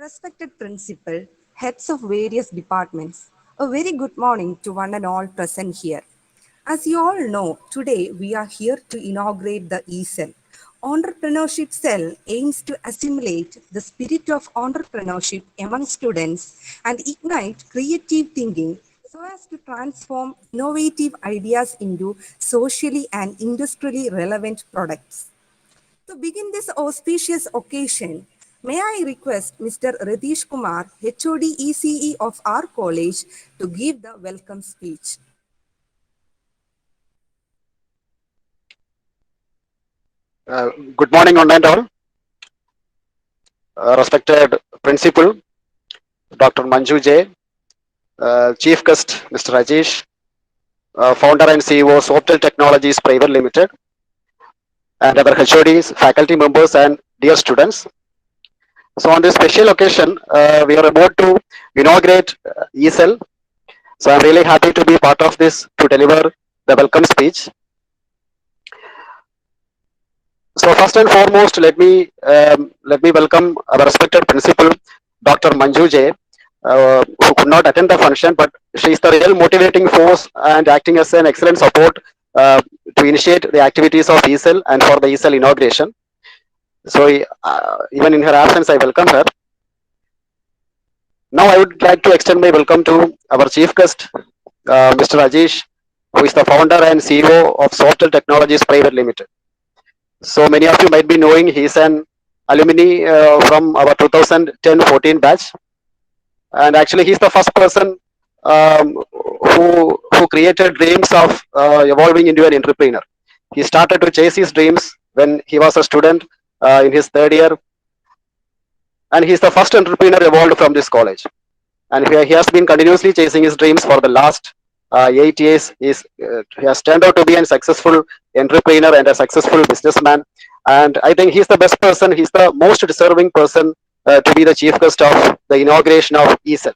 Respected principal, heads of various departments, a very good morning to one and all present here. As you all know, today we are here to inaugurate the eCell. Entrepreneurship Cell aims to assimilate the spirit of entrepreneurship among students and ignite creative thinking so as to transform innovative ideas into socially and industrially relevant products. To begin this auspicious occasion, may I request Mr. Radish Kumar, HOD ECE of our college, to give the welcome speech. Good morning, one and all. Respected Principal Dr. Manju J, Chief Guest Mr. Rajesh, Founder and CEO Software Technologies Private Limited, and our HODs, faculty members, and dear students. So, on this special occasion, we are about to inaugurate ESL. So, I'm really happy to be part of this to deliver the welcome speech. So, first and foremost, let me welcome our respected principal, Dr. Manju J, who could not attend the function, but she is the real motivating force and acting as an excellent support uh, to initiate the activities of ESL and for the ESL inauguration. So, even in her absence, I welcome her. Now, I would like to extend my welcome to our chief guest, Mr. Rajesh, who is the founder and CEO of Software Technologies Private Limited. So many of you might be knowing he's an alumni from our 2010-14 batch, and actually he's the first person who created dreams of evolving into an entrepreneur. He started to chase his dreams when he was a student in his third year, and he's the first entrepreneur evolved from this college. And he has been continuously chasing his dreams for the last 8 years. He has turned out to be a successful entrepreneur and a successful businessman. And I think he's the best person. He's the most deserving person to be the chief guest of the inauguration of ESEL.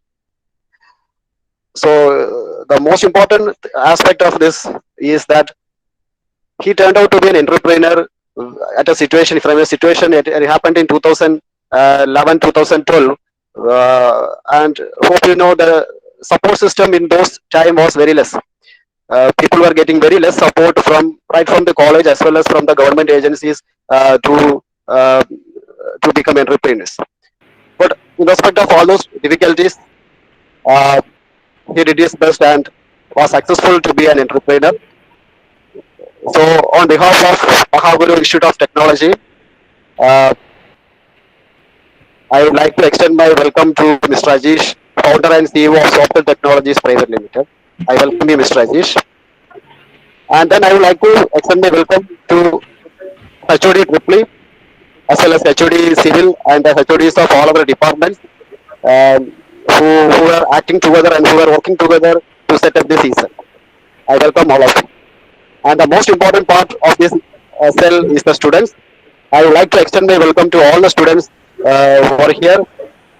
So the most important aspect of this is that he turned out to be an entrepreneur at a situation from a situation it happened in 2011 2012, and hope you know the support system in those time was very less. People were getting very less support from right from the college as well as from the government agencies uh, to become entrepreneurs. But in respect of all those difficulties, uh, he did his best and was successful to be an entrepreneur. So, on behalf of Mahaguru Institute of Technology, uh, I would like to extend my welcome to Mr. Rajesh, founder and CEO of Software Technologies Private Limited. I welcome you, Mr. Rajesh. And then I would like to extend my welcome to HOD Triply, as well as HOD Civil and the HODs of all our departments um, who are acting together and who are working together to set up this season. I welcome all of you. And the most important part of this cell is the students. I would like to extend my welcome to all the students who are here.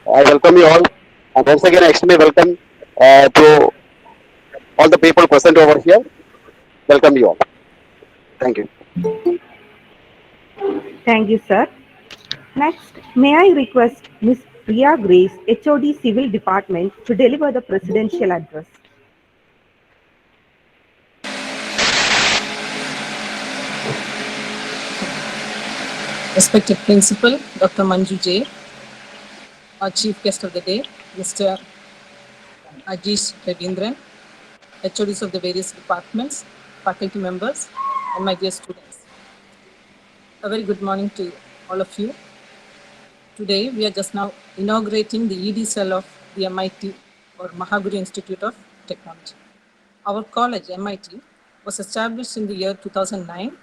I welcome you all. And once again, I extend my welcome to all the people present over here. Welcome you all. Thank you. Thank you, sir. Next, may I request Ms. Priya Grace, HOD Civil Department, to deliver the presidential address. Respected Principal Dr. Manju J, our Chief Guest of the Day, Mr. Ajish Ravindran, HODs of the various departments, faculty members, and my dear students. A very good morning to all of you. Today, we are just now inaugurating the ED cell of the MIT, or Mahaguru Institute of Technology. Our college, MIT, was established in the year 2009,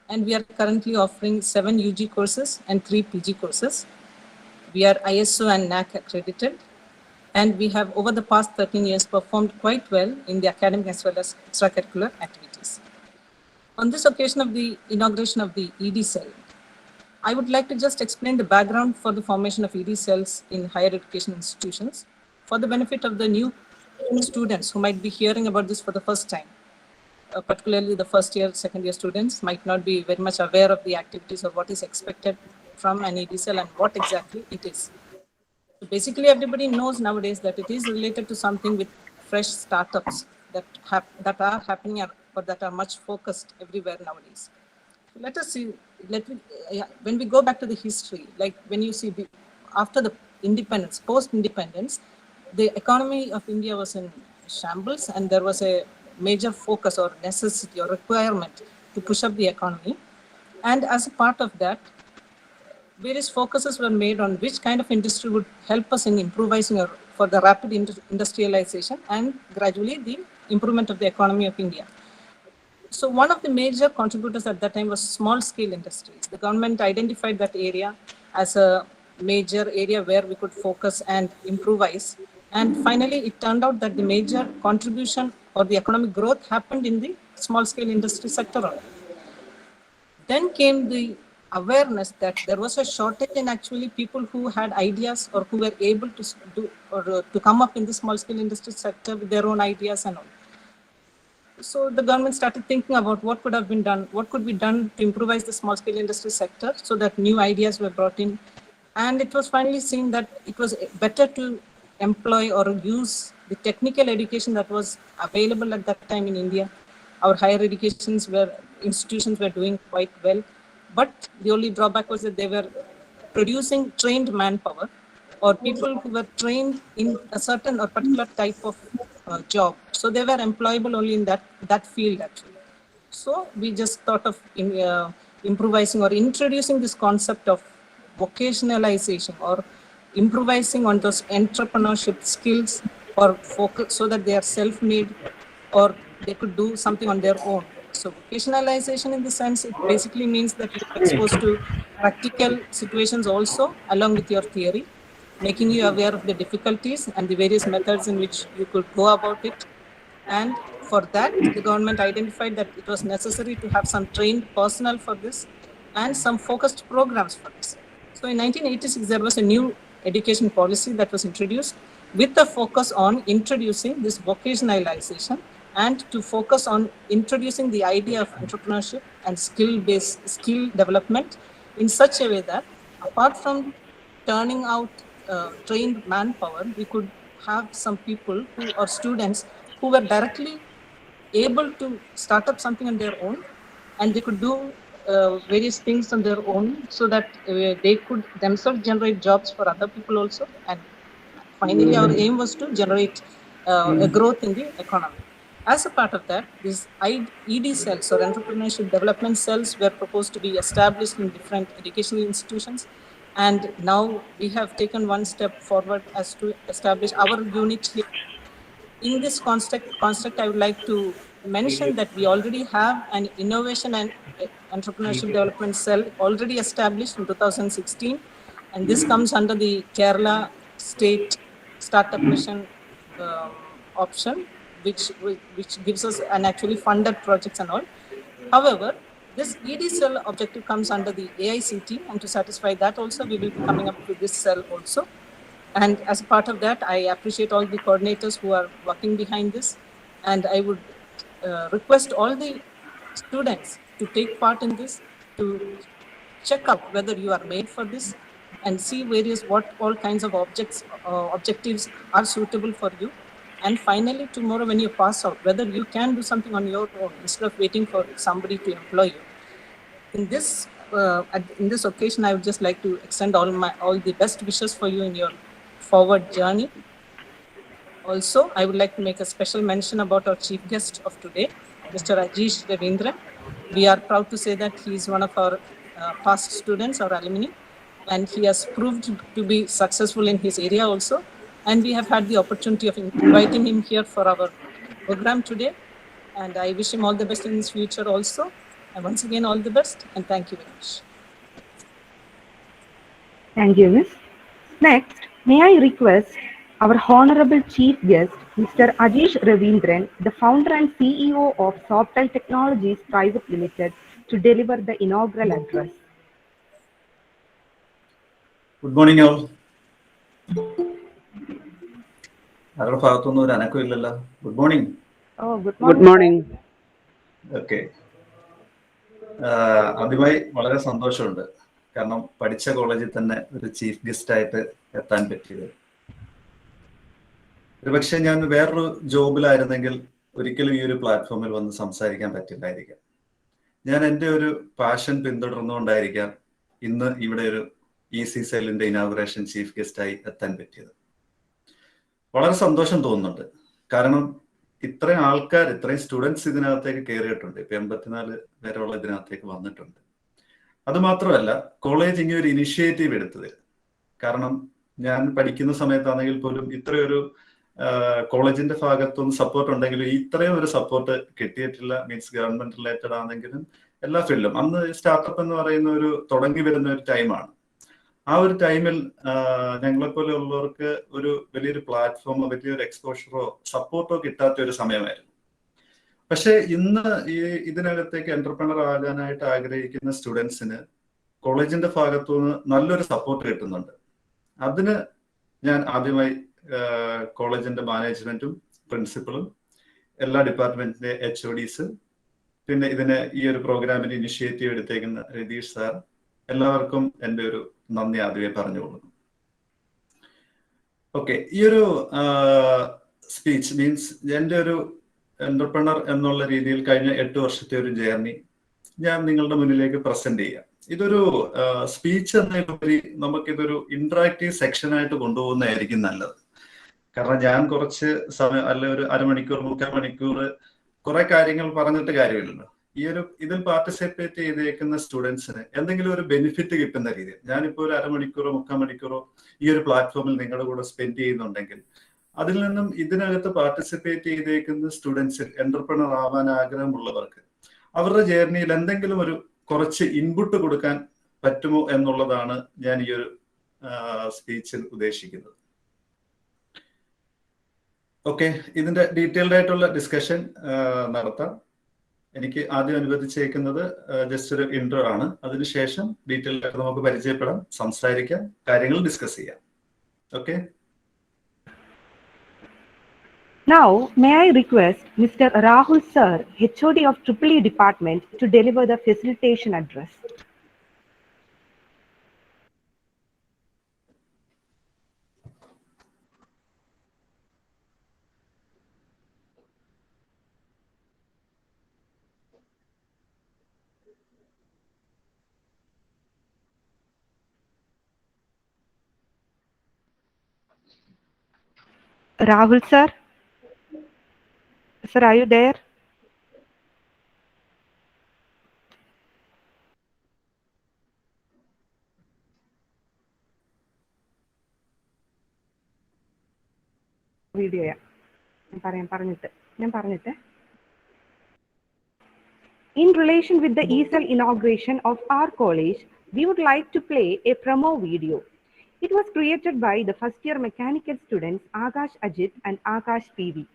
and we are currently offering 7 UG courses and 3 PG courses. We are ISO and NAAC accredited, and we have over the past 13 years performed quite well in the academic as well as extracurricular activities. On this occasion of the inauguration of the ED cell, I would like to just explain the background for the formation of ED cells in higher education institutions for the benefit of the new students who might be hearing about this for the first time. Particularly the first year, second year students might not be very much aware of the activities or what is expected from an ED cell and what exactly it is. So basically, everybody knows nowadays that it is related to something with fresh startups that are happening or that are much focused everywhere nowadays. Let us see. When we go back to the history, like when you see after the independence, post-independence, the economy of India was in shambles, and there was a major focus or necessity or requirement to push up the economy. And as a part of that, various focuses were made on which kind of industry would help us in improvising for the rapid industrialization and gradually the improvement of the economy of India. So one of the major contributors at that time was small scale industries. The government identified that area as a major area where we could focus and improvise. And finally, it turned out that the major contribution or the economic growth happened in the small scale industry sector only. Then came the awareness that there was a shortage in actually people who had ideas or who were able to do or to come up in the small scale industry sector with their own ideas and all. So the government started thinking about what could have been done, what could be done to improvise the small scale industry sector so that new ideas were brought in. And it was finally seen that it was better to employ or use the technical education that was available at that time in India. Our higher institutions were doing quite well, but the only drawback was that they were producing trained manpower or people who were trained in a certain or particular type of job. So they were employable only in that field actually. So we just thought of improvising or introducing this concept of vocationalization or improvising on those entrepreneurship skills or focus so that they are self-made or they could do something on their own. So vocationalization in the sense, it basically means that you're exposed to practical situations also along with your theory, making you aware of the difficulties and the various methods in which you could go about it. And for that, the government identified that it was necessary to have some trained personnel for this and some focused programs for this. So in 1986, there was a new education policy that was introduced with the focus on introducing this vocationalization and to focus on introducing the idea of entrepreneurship and skill development in such a way that apart from turning out trained manpower, we could have some people who are students who were directly able to start up something on their own, and they could do various things on their own so that they could themselves generate jobs for other people also. And finally, our aim was to generate a growth in the economy. As a part of that, these ED cells or entrepreneurship development cells were proposed to be established in different educational institutions. And now we have taken one step forward as to establish our unit here. In this construct, I would like to mention that we already have an innovation and entrepreneurship development cell already established in 2016. And this comes under the Kerala State Startup Mission option, which gives us an actually funded projects and all. However, this ED cell objective comes under the AICT, and to satisfy that also, we will be coming up with this cell also. And as a part of that, I appreciate all the coordinators who are working behind this. And I would request all the students to take part in this, to check out whether you are made for this and see what all kinds of objectives are suitable for you. And finally, tomorrow when you pass out, whether you can do something on your own instead of waiting for somebody to employ you. In this occasion, I would just like to extend all the best wishes for you in your forward journey. Also, I would like to make a special mention about our chief guest of today, Mr. Ajish Ravindran. We are proud to say that he is one of our past students or alumni, and he has proved to be successful in his area also. And we have had the opportunity of inviting him here for our program today. And I wish him all the best in his future also. And once again, all the best, and thank you very much. Thank you, Miss. Next, may I request our honorable chief guest, Mr. Ajish Ravindran, the founder and CEO of Softel Technologies Private Limited, to deliver the inaugural address. Good morning, all. Good morning. Oh, good morning. Good morning. Okay. ആദ്യമായി വളരെ സന്തോഷമുണ്ട്. കാരണം പഠിച്ച കോളേജിൽ തന്നെ ഒരു chief guest ആയിട്ട് എത്താൻ പറ്റിയത്. ഒരുപക്ഷെ ഞാൻ വേറൊരു ജോബിലായിരുന്നെങ്കിൽ ഒരിക്കലും ഈ ഒരു പ്ലാറ്റ്ഫോമിൽ വന്ന് സംസാരിക്കാൻ പറ്റില്ലായിരിക്കാം. ഞാൻ എൻ്റെ ഒരു പാഷൻ പിന്തുടർന്നുകൊണ്ടായിരിക്കാം ഇന്ന് ഇവിടെ ഒരു ECCLന്റെ ഇനാഗുറേഷൻ ചീഫ് ഗസ്റ്റായി എത്താൻ പറ്റിയത്. വളരെ സന്തോഷം തോന്നുന്നുണ്ട്. കാരണം ഇത്രയും ആൾക്കാർ, ഇത്രയും സ്റ്റുഡൻസ് ഇതിനകത്തേക്ക് കയറിയിട്ടുണ്ട്. ഇപ്പൊ 84 പേരോളം ഇതിനകത്തേക്ക് വന്നിട്ടുണ്ട്. അത് മാത്രമല്ല, കോളേജ് ഇങ്ങനെ ഒരു ഇനിഷ്യേറ്റീവ് എടുത്തത്. കാരണം ഞാൻ പഠിക്കുന്ന സമയത്താണെങ്കിൽ പോലും ഇത്രയൊരു കോളേജിന്റെ ഭാഗത്തുനിന്ന് സപ്പോർട്ട് ഉണ്ടെങ്കിലും ഇത്രയും ഒരു സപ്പോർട്ട് കിട്ടിയിട്ടില്ല. മീൻസ് ഗവൺമെന്റ് റിലേറ്റഡ് ആണെങ്കിലും എല്ലാ ഫീൽഡിലും. അന്ന് സ്റ്റാർട്ടപ്പ് എന്ന് പറയുന്ന ഒരു തുടങ്ങി വരുന്ന ഒരു ടൈമാണ്. ആ ഒരു ടൈമിൽ ഞങ്ങളെപ്പോലെ ഉള്ളവർക്ക് ഒരു വലിയൊരു പ്ലാറ്റ്ഫോമോ വലിയൊരു എക്സ്പോഷറോ സപ്പോർട്ടോ കിട്ടാത്ത ഒരു സമയമായിരുന്നു. പക്ഷെ ഇന്ന് ഇതിനകത്തേക്ക് എന്റർപ്രണർ ആകാനായിട്ട് ആഗ്രഹിക്കുന്ന സ്റ്റുഡൻസിന് കോളേജിന്റെ ഭാഗത്തുനിന്ന് നല്ലൊരു സപ്പോർട്ട് കിട്ടുന്നുണ്ട്. അതിന് ഞാൻ ആദ്യമായി കോളേജിന്റെ മാനേജ്മെന്റും പ്രിൻസിപ്പളും എല്ലാ ഡിപ്പാർട്ട്മെന്റിന്റെ HODs, പിന്നെ ഈ ഒരു പ്രോഗ്രാമിന് ഇനിഷ്യേറ്റീവ് എടുത്തേക്കുന്ന രതീഷ് സാർ, എല്ലാവർക്കും എൻ്റെ ഒരു നന്ദി ആദ്യമേ പറഞ്ഞുകൊള്ളുന്നു. ഓക്കെ, ഈ ഒരു സ്പീച്ച് മീൻസ് എൻ്റെ ഒരു എന്റർപ്രണർ എന്നുള്ള രീതിയിൽ കഴിഞ്ഞ 8 വർഷത്തെ ഒരു ജേർണി ഞാൻ നിങ്ങളുടെ മുന്നിലേക്ക് പ്രസന്റ് ചെയ്യാം. ഇതൊരു സ്പീച്ച് എന്നതിലുപരി നമുക്കിതൊരു ഇന്ററാക്റ്റീവ് സെക്ഷനായിട്ട് കൊണ്ടുപോകുന്നതായിരിക്കും നല്ലത്. കാരണം ഞാൻ കുറച്ച് സമയം അല്ലെ ഒരു അരമണിക്കൂർ 3/4 മണിക്കൂർ കുറെ കാര്യങ്ങൾ പറഞ്ഞിട്ട് കാര്യമില്ലല്ലോ. ഇതിൽ പാർട്ടിസിപ്പേറ്റ് ചെയ്തേക്കുന്ന സ്റ്റുഡൻസിന് എന്തെങ്കിലും ഒരു ബെനിഫിറ്റ് കിട്ടുന്ന രീതിയിൽ ഞാനിപ്പോൾ ഒരു അരമണിക്കൂറോ 3/4 മണിക്കൂറോ ഈ ഒരു പ്ലാറ്റ്ഫോമിൽ നിങ്ങളുടെ കൂടെ സ്പെൻഡ് ചെയ്യുന്നുണ്ടെങ്കിൽ അതിൽ നിന്നും ഇതിനകത്ത് പാർട്ടിസിപ്പേറ്റ് ചെയ്തേക്കുന്ന സ്റ്റുഡൻസിൽ എന്റർപ്രണർ ആവാൻ ആഗ്രഹമുള്ളവർക്ക് അവരുടെ ജേർണിയിൽ എന്തെങ്കിലും ഒരു കുറച്ച് ഇൻപുട്ട് കൊടുക്കാൻ പറ്റുമോ എന്നുള്ളതാണ് ഞാൻ ഈ ഒരു സ്പീച്ചിൽ ഉദ്ദേശിക്കുന്നത്. ഓക്കെ, ഇതിന്റെ ഡീറ്റെയിൽഡ് ആയിട്ടുള്ള ഡിസ്കഷൻ നടത്താം. എനിക്ക് ആദ്യം അനുവദിച്ചേക്കുന്നത് ജസ്റ്റ് ഒരു ഇൻട്രോ ആണ്. അതിനുശേഷം ഡീറ്റെയിൽഡ് ആയിട്ട് നമുക്ക് പരിചയപ്പെടാം, സംസാരിക്കാം, കാര്യങ്ങൾ ഡിസ്കസ് ചെയ്യാം. Okay. Now, may I request Mr. Rahul Sir, HOD of EEE Department, to deliver the facilitation address. Rahul Sir? Sir, are you there? Video. In relation with the ESL inauguration of our college, we would like to play a promo video. It was created by the first year mechanical students Akash Ajit and Akash PV.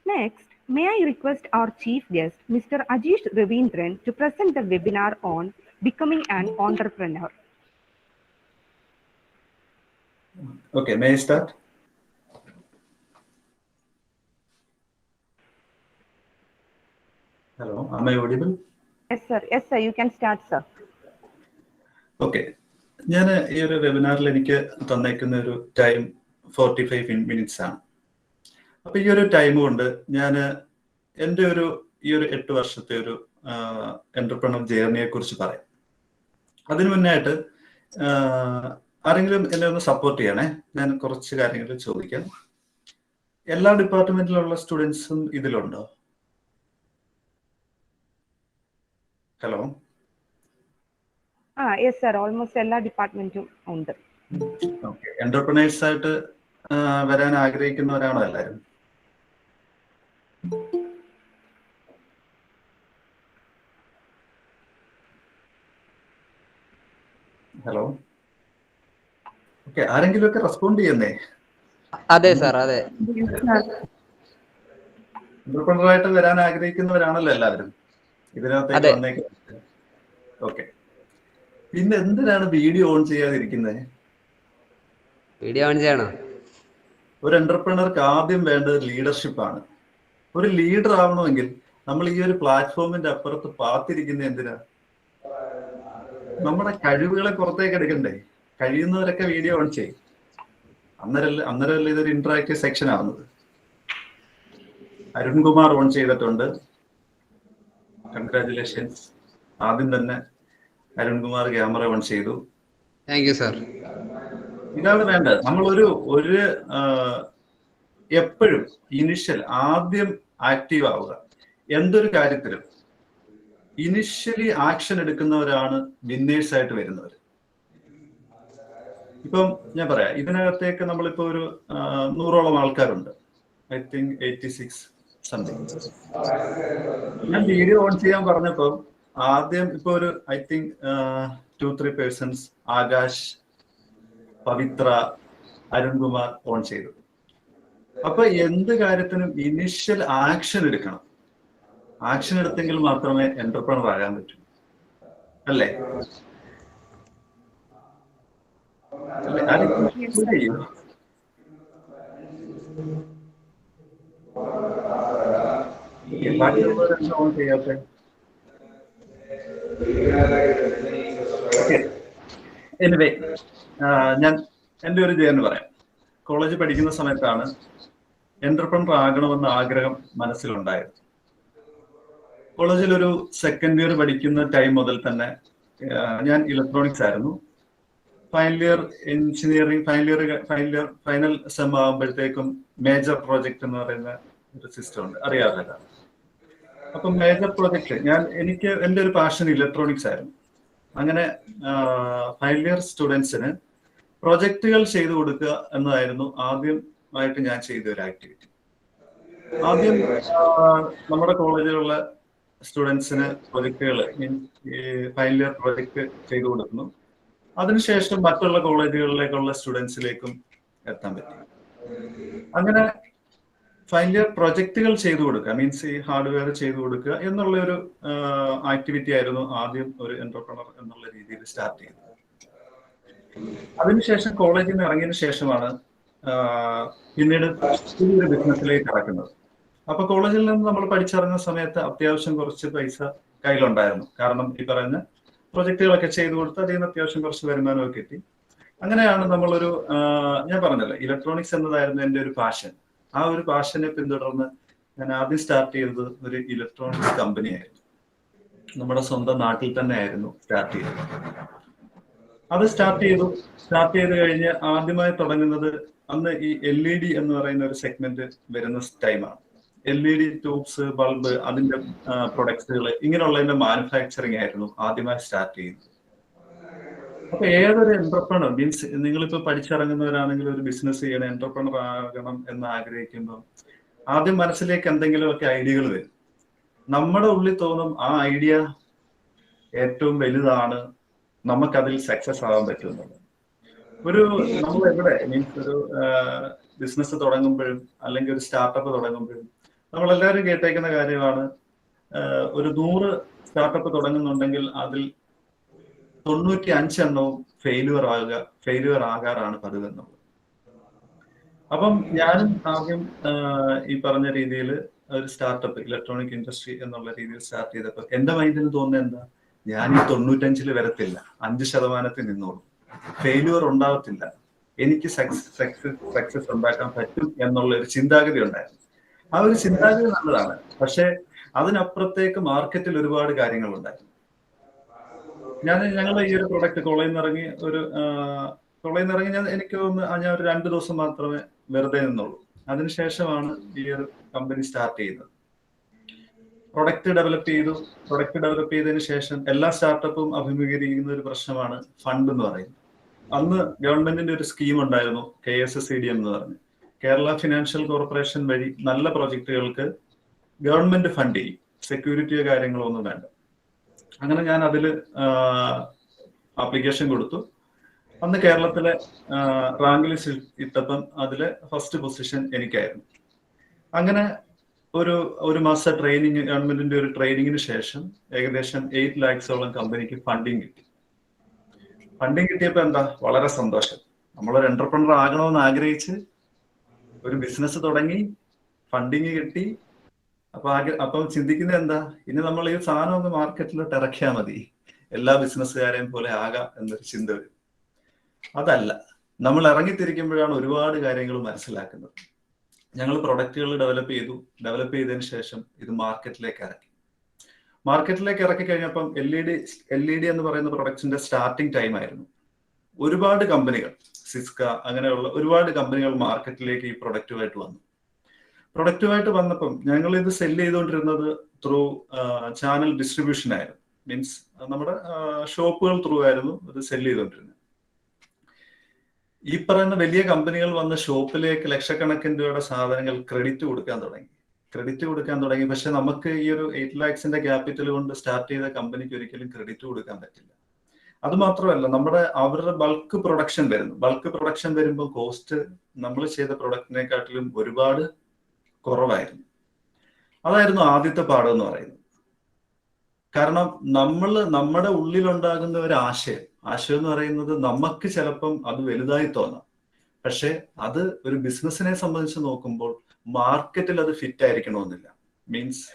Next, may I request our chief guest, Mr. Ajish Ravindran, to present the webinar on becoming an entrepreneur. Okay, may I start? Hello, am I audible? Yes, sir. Yes, sir. You can start, sir. Okay. ഞാൻ ഈ ഒരു വെബിനാറിൽ എനിക്ക് തന്നേക്കുന്ന ഒരു time 45 minutes ആണ്. അപ്പൊ ഈ ഒരു time കൊണ്ട് ഞാൻ എൻ്റെ ഈ ഒരു 8 വർഷത്തെ ഒരു എന്റർപ്രണർ ജേർണിയെ കുറിച്ച് പറയാം. അതിനു മുന്നായിട്ട് ആരെങ്കിലും എന്നെ ഒന്ന് സപ്പോർട്ട് ചെയ്യണേ. ഞാൻ കുറച്ച് കാര്യങ്ങൾ ചോദിക്കാം. എല്ലാ ഡിപ്പാർട്ട്മെന്റിലുള്ള സ്റ്റുഡൻസും ഇതിലുണ്ടോ? ഹലോ. യെസ് സർ, ഓൾമോസ്റ്റ് എല്ലാ ഡിപ്പാർട്ട്മെന്റും ഉണ്ട്. ഓക്കെ. എന്റർപ്രണേഴ്സ് ആയിട്ട് വരാൻ ആഗ്രഹിക്കുന്നവരാണോ എല്ലാവരും? ഹലോ. ഓക്കെ, ആരെങ്കിലും ഒക്കെ റെസ്പോണ്ട് ചെയ്യുന്നേ? അതെ സാർ, അതെ. എന്റർപ്രണറായിട്ട് വരാൻ ആഗ്രഹിക്കുന്നവരാണല്ലോ എല്ലാവരും ഇതിനകത്തേക്ക് വന്നേക്കുന്നത്. ഓക്കെ. പിന്നെ എന്തിനാണ് വീഡിയോ ഓൺ ചെയ്യാതിരിക്കുന്നത്? വീഡിയോ ഓൺ ചെയ്യണോ? ഒരു എന്റർപ്രണർക്ക് ആദ്യം വേണ്ടത് ലീഡർഷിപ്പ് ആണ്. ഒരു ലീഡർ ആവണമെങ്കിൽ നമ്മൾ ഈ ഒരു പ്ലാറ്റ്ഫോമിന്റെ അപ്പുറത്ത് പാത്തിരിക്കുന്ന എന്തിനാ? നമ്മുടെ കഴിവുകളെ പുറത്തേക്ക് എടുക്കണ്ടേ? കഴിയുന്നവരൊക്കെ വീഡിയോ ഓൺ ചെയ്യും. അന്നേരമല്ല ഇതൊരു ഇന്ററാക്റ്റീവ് സെക്ഷൻ ആവുന്നത്. അരുൺകുമാർ ഓൺ ചെയ്തിട്ടുണ്ട്. കൺഗ്രാറ്റുലേഷൻസ്. ആദ്യം തന്നെ അരുൺകുമാർ ക്യാമറ ഓൺ ചെയ്തു. Thank you sir. ഇതാണ് വേണ്ടത്. നമ്മൾ ഒരു എപ്പോഴും ഇനിഷ്യൽ ആദ്യം ആക്റ്റീവ് ആവുക. എന്തൊരു കാര്യത്തിലും ഇനിഷ്യലി ആക്ഷൻ എടുക്കുന്നവരാണ് വിന്നേഴ്സ് ആയിട്ട് വരുന്നവർ. ഇപ്പം ഞാൻ പറയാം, ഇതിനകത്തേക്ക് നമ്മളിപ്പോ ഒരു 100ഓളം ആൾക്കാരുണ്ട്. I think 86 something. ഞാൻ വീഡിയോ ഓൺ ചെയ്യാൻ പറഞ്ഞപ്പോ ആദ്യം ഇപ്പൊ ഒരു I think 2-3 persons, Akash, Pavithra, Arunkumar on ചെയ്തു. അപ്പൊ എന്ത് കാര്യത്തിനും ഇനിഷ്യൽ ആക്ഷൻ എടുക്കണം. ആക്ഷൻ എടുത്തെങ്കിൽ മാത്രമേ എന്റർപ്രണർ ആകാൻ പറ്റൂ, അല്ലേ? ഓൺ ചെയ്യാത്ത എനിവേ, ഞാൻ എൻ്റെ ഒരു ജേർണി പറയാം. കോളേജിൽ പഠിക്കുന്ന സമയത്താണ് എന്റർപ്രണർ ആകണമെന്ന ആഗ്രഹം മനസ്സിലുണ്ടായത്. കോളേജിൽ ഒരു സെക്കൻഡ് ഇയർ പഠിക്കുന്ന ടൈം മുതൽ തന്നെ ഞാൻ ഇലക്ട്രോണിക്സ് ആയിരുന്നു. Final year engineering, final sem ആകുമ്പോഴത്തേക്കും മേജർ പ്രോജക്റ്റ് എന്ന് പറയുന്ന ഒരു സിസ്റ്റം ഉണ്ട്, അറിയാറില്ല. അപ്പം മേജർ പ്രോജക്റ്റ് എനിക്ക് എൻ്റെ ഒരു പാഷൻ ഇലക്ട്രോണിക്സ് ആയിരുന്നു. അങ്ങനെ ഫൈനൽ ഇയർ സ്റ്റുഡൻസിന് പ്രൊജക്റ്റുകൾ ചെയ്തു കൊടുക്കുക എന്നതായിരുന്നു ആദ്യമായിട്ട് ഞാൻ ചെയ്ത ഒരു ആക്ടിവിറ്റി. ആദ്യം നമ്മുടെ കോളേജിലുള്ള സ്റ്റുഡൻസിന് പ്രൊജക്റ്റുകൾ ഫൈനൽ ഇയർ പ്രൊജക്ട് ചെയ്തു കൊടുക്കുന്നു. അതിനുശേഷം മറ്റുള്ള കോളേജുകളിലേക്കുള്ള സ്റ്റുഡൻസിലേക്കും എത്താൻ പറ്റി. അങ്ങനെ ഫൈനൽ ഇയർ പ്രൊജക്റ്റുകൾ ചെയ്തു കൊടുക്കുക, മീൻസ് ഈ ഹാർഡ്വെയർ ചെയ്തു കൊടുക്കുക എന്നുള്ള ഒരു ആക്ടിവിറ്റി ആയിരുന്നു ആദ്യം ഒരു എന്റർപ്രണർ എന്നുള്ള രീതിയിൽ സ്റ്റാർട്ട് ചെയ്തത്. അതിനുശേഷം കോളേജിൽ നിന്ന് ഇറങ്ങിയതിനു ശേഷമാണ് പിന്നീട് പുതിയൊരു ബിസിനസ്സിലേക്ക് കടക്കുന്നത്. അപ്പൊ കോളേജിൽ നിന്ന് നമ്മൾ പഠിച്ചിറങ്ങുന്ന സമയത്ത് അത്യാവശ്യം കുറച്ച് പൈസ കയ്യിലുണ്ടായിരുന്നു. കാരണം ഈ പറയുന്ന പ്രൊജക്ടുകളൊക്കെ ചെയ്തു കൊടുത്ത് അതിൽ നിന്ന് അത്യാവശ്യം കുറച്ച് വരുമാനമൊക്കെ കിട്ടി. അങ്ങനെയാണ് നമ്മളൊരു ഞാൻ പറഞ്ഞല്ലോ, ഇലക്ട്രോണിക്സ് എന്നതായിരുന്നു എൻ്റെ ഒരു പാഷൻ. ആ ഒരു പാഷനെ പിന്തുടർന്ന് ഞാൻ ആദ്യം സ്റ്റാർട്ട് ചെയ്തത് ഒരു ഇലക്ട്രോണിക്സ് കമ്പനി ആയിരുന്നു. നമ്മുടെ സ്വന്തം നാട്ടിൽ തന്നെ ആയിരുന്നു സ്റ്റാർട്ട് ചെയ്തത്. അത് സ്റ്റാർട്ട് ചെയ്ത് കഴിഞ്ഞ് ആദ്യമായി തുടങ്ങുന്നത് അന്ന് ഈ LED എന്ന് പറയുന്ന ഒരു സെഗ്മെന്റ് വരുന്ന ടൈമാണ്. LED ട്യൂബ്സ്, ബൾബ്, അതിന്റെ പ്രൊഡക്ട്സുകൾ, ഇങ്ങനെയുള്ളതിന്റെ മാനുഫാക്ചറിങ് ആയിരുന്നു ആദ്യമായി സ്റ്റാർട്ട് ചെയ്യുന്നത്. അപ്പൊ ഏതൊരു എന്റർപ്രണർ, മീൻസ് നിങ്ങളിപ്പോ പഠിച്ചിറങ്ങുന്നവരാണെങ്കിൽ ഒരു ബിസിനസ് ചെയ്യണം, എന്റർപ്രണർ ആകണം എന്ന് ആഗ്രഹിക്കുമ്പോൾ ആദ്യം മനസ്സിലേക്ക് എന്തെങ്കിലുമൊക്കെ ഐഡിയകൾ വരും. നമ്മുടെ ഉള്ളിൽ തോന്നും ആ ഐഡിയ ഏറ്റവും വലുതാണ്, നമുക്കതിൽ സക്സസ് ആവാൻ പറ്റുമെന്നുള്ളത്. നമ്മൾ എവിടെ മീൻസ് ഒരു ബിസിനസ് തുടങ്ങുമ്പോഴും അല്ലെങ്കിൽ ഒരു സ്റ്റാർട്ടപ്പ് തുടങ്ങുമ്പോഴും നമ്മളെല്ലാവരും കേട്ടേക്കുന്ന കാര്യമാണ്, ഒരു 100 സ്റ്റാർട്ടപ്പ് തുടങ്ങുന്നുണ്ടെങ്കിൽ അതിൽ 95 എണ്ണവും ഫെയിലുവർ ആകാറാണ് പതിവ് എന്നുള്ളത്. അപ്പം ഞാനും ആദ്യം ഈ പറഞ്ഞ രീതിയിൽ ഒരു സ്റ്റാർട്ടപ്പ് ഇലക്ട്രോണിക് ഇൻഡസ്ട്രി എന്നുള്ള രീതിയിൽ സ്റ്റാർട്ട് ചെയ്തപ്പോൾ എന്റെ മൈൻഡിൽ തോന്നുന്നത് എന്താ, ഞാൻ ഈ 95 വരത്തില്ല, 5% നിന്നോളൂ, ഫെയിലുവർ ഉണ്ടാവത്തില്ല, എനിക്ക് സക്സസ് ഉണ്ടാക്കാൻ പറ്റും എന്നുള്ള ഒരു ചിന്താഗതി ഉണ്ടായിരുന്നു. ആ ഒരു ചിന്താഗതി നല്ലതാണ്. പക്ഷെ അതിനപ്പുറത്തേക്ക് മാർക്കറ്റിൽ ഒരുപാട് കാര്യങ്ങളുണ്ടായിരുന്നു. ഞങ്ങൾ ഈ ഒരു പ്രൊഡക്റ്റ് കോളേജിൽ നിന്ന് ഇറങ്ങി എനിക്ക് തോന്നുന്നു ഞാൻ ഒരു 2 ദിവസം മാത്രമേ വെറുതെ നിന്നുള്ളൂ. അതിനുശേഷമാണ് ഈ ഒരു കമ്പനി സ്റ്റാർട്ട് ചെയ്യുന്നത്. പ്രൊഡക്റ്റ് ഡെവലപ്പ് ചെയ്തതിനു ശേഷം എല്ലാ സ്റ്റാർട്ടപ്പും അഭിമുഖീകരിക്കുന്ന ഒരു പ്രശ്നമാണ് ഫണ്ട് എന്ന് പറയുന്നത്. അന്ന് ഗവൺമെന്റിന്റെ ഒരു സ്കീം ഉണ്ടായിരുന്നു, KSSCDM എന്ന് പറഞ്ഞ്, കേരള ഫിനാൻഷ്യൽ കോർപ്പറേഷൻ വഴി നല്ല പ്രൊജക്ടുകൾക്ക് ഗവൺമെന്റ് ഫണ്ട് ചെയ്യും, സെക്യൂരിറ്റിയോ കാര്യങ്ങളോ ഒന്നും വേണ്ട. അങ്ങനെ ഞാൻ അതിൽ ആപ്ലിക്കേഷൻ കൊടുത്തു. അന്ന് കേരളത്തിലെ റാങ്ക് ലിസ്റ്റ് ഇട്ടപ്പം അതിലെ ഫസ്റ്റ് പൊസിഷൻ എനിക്കായിരുന്നു. അങ്ങനെ ഒരു മാസത്തെ ട്രെയിനിങ്, ഗവൺമെന്റിന്റെ ഒരു ട്രെയിനിങ്ങിന് ശേഷം ഏകദേശം 8 lakhs-ഓളം കമ്പനിക്ക് ഫണ്ടിങ് കിട്ടി. ഫണ്ടിങ് കിട്ടിയപ്പോ എന്താ, വളരെ സന്തോഷം. നമ്മളൊരു എന്റർപ്രണർ ആകണമെന്ന് ആഗ്രഹിച്ച് ഒരു ബിസിനസ് തുടങ്ങി, ഫണ്ടിങ് കിട്ടി. അപ്പം ചിന്തിക്കുന്നത് എന്താ, ഇനി നമ്മൾ ഈ സാധനം ഒന്ന് മാർക്കറ്റിലോട്ട് ഇറക്കിയാൽ മതി, എല്ലാ ബിസിനസ്സുകാരെയും പോലെ ആകാം എന്നൊരു ചിന്ത വരും. അതല്ല, നമ്മൾ ഇറങ്ങിത്തിരിക്കുമ്പോഴാണ് ഒരുപാട് കാര്യങ്ങൾ മനസ്സിലാക്കുന്നത്. ഞങ്ങൾ പ്രൊഡക്റ്റുകൾ ഡെവലപ്പ് ചെയ്തതിന് ശേഷം ഇത് മാർക്കറ്റിലേക്ക് ഇറക്കി കഴിഞ്ഞപ്പം LED എന്ന് പറയുന്ന പ്രൊഡക്ട്സിന്റെ സ്റ്റാർട്ടിംഗ് ടൈം ആയിരുന്നു. ഒരുപാട് കമ്പനികൾ, സിസ്ക അങ്ങനെയുള്ള ഒരുപാട് കമ്പനികൾ മാർക്കറ്റിലേക്ക് ഈ പ്രൊഡക്റ്റുമായിട്ട് വന്നപ്പം ഞങ്ങൾ ഇത് സെല്ല് ചെയ്തുകൊണ്ടിരുന്നത് ത്രൂ ചാനൽ ഡിസ്ട്രിബ്യൂഷൻ ആയിരുന്നു. മീൻസ് നമ്മുടെ ഷോപ്പുകൾ ത്രൂ ആയിരുന്നു ഇത് സെല്ല് ചെയ്തുകൊണ്ടിരുന്നത്. ഈ പറയുന്ന വലിയ കമ്പനികൾ വന്ന ഷോപ്പിലേക്ക് ലക്ഷക്കണക്കിന് രൂപയുടെ സാധനങ്ങൾ ക്രെഡിറ്റ് കൊടുക്കാൻ തുടങ്ങി. പക്ഷെ നമുക്ക് ഈ ഒരു 8 lakhs-ന്റെ ക്യാപിറ്റൽ കൊണ്ട് സ്റ്റാർട്ട് ചെയ്ത കമ്പനിക്ക് ഒരിക്കലും ക്രെഡിറ്റ് കൊടുക്കാൻ പറ്റില്ല. അത് മാത്രമല്ല, അവരുടെ ബൾക്ക് പ്രൊഡക്ഷൻ വരുമ്പോൾ കോസ്റ്റ് നമ്മൾ ചെയ്ത പ്രൊഡക്റ്റിനെക്കാട്ടിലും ഒരുപാട് കുറവായിരുന്നു. അതായിരുന്നു ആദ്യത്തെ പാഠം എന്ന് പറയുന്നത്. കാരണം നമ്മുടെ ഉള്ളിലുണ്ടാകുന്ന ഒരു ആശയം എന്ന് പറയുന്നത് നമുക്ക് ചിലപ്പം അത് വലുതായി തോന്നാം. പക്ഷെ അത് ഒരു ബിസിനസ്സിനെ സംബന്ധിച്ച് നോക്കുമ്പോൾ മാർക്കറ്റിൽ അത് ഫിറ്റ് ആയിരിക്കണമെന്നില്ല. മീൻസ്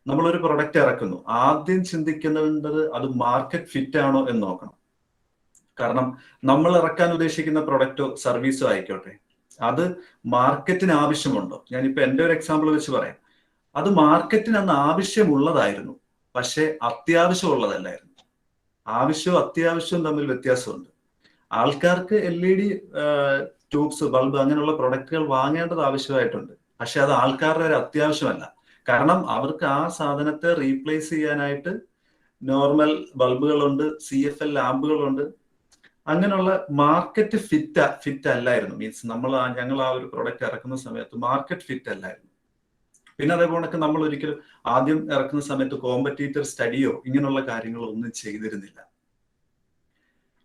നമ്മളൊരു പ്രൊഡക്റ്റ് ഇറക്കുന്നു, ആദ്യം ചിന്തിക്കേണ്ടത് അത് മാർക്കറ്റ് ഫിറ്റ് ആണോ എന്ന് നോക്കണം. കാരണം നമ്മൾ ഇറക്കാൻ ഉദ്ദേശിക്കുന്ന പ്രൊഡക്റ്റോ സർവീസോ ആയിക്കോട്ടെ, അത് മാർക്കറ്റിന് ആവശ്യമുണ്ടോ. ഞാനിപ്പോ എൻ്റെ ഒരു എക്സാമ്പിൾ വെച്ച് പറയാം. അത് മാർക്കറ്റിന് അന്ന് ആവശ്യമുള്ളതായിരുന്നു, പക്ഷെ അത്യാവശ്യമുള്ളതല്ലായിരുന്നു. ആവശ്യവും അത്യാവശ്യവും തമ്മിൽ വ്യത്യാസമുണ്ട്. ആൾക്കാർക്ക് LED ട്യൂബ്സ്, ബൾബ് അങ്ങനെയുള്ള പ്രൊഡക്റ്റുകൾ വാങ്ങേണ്ടത് ആവശ്യമായിട്ടുണ്ട്. പക്ഷെ അത് ആൾക്കാരുടെ ഒരു അത്യാവശ്യമല്ല. കാരണം അവർക്ക് ആ സാധനത്തെ റീപ്ലേസ് ചെയ്യാനായിട്ട് നോർമൽ ബൾബുകളുണ്ട്, CFL ലാമ്പുകളുണ്ട്. അങ്ങനെയുള്ള മാർക്കറ്റ് ഫിറ്റ് അല്ലായിരുന്നു. മീൻസ് ഞങ്ങൾ ആ ഒരു പ്രൊഡക്റ്റ് ഇറക്കുന്ന സമയത്ത് മാർക്കറ്റ് ഫിറ്റ് അല്ലായിരുന്നു. പിന്നെ അതേപോലെ നമ്മൾ ഒരിക്കലും ആദ്യം ഇറക്കുന്ന സമയത്ത് കോമ്പറ്റീറ്റർ സ്റ്റഡിയോ ഇങ്ങനെയുള്ള കാര്യങ്ങളോ ഒന്നും ചെയ്തിരുന്നില്ല.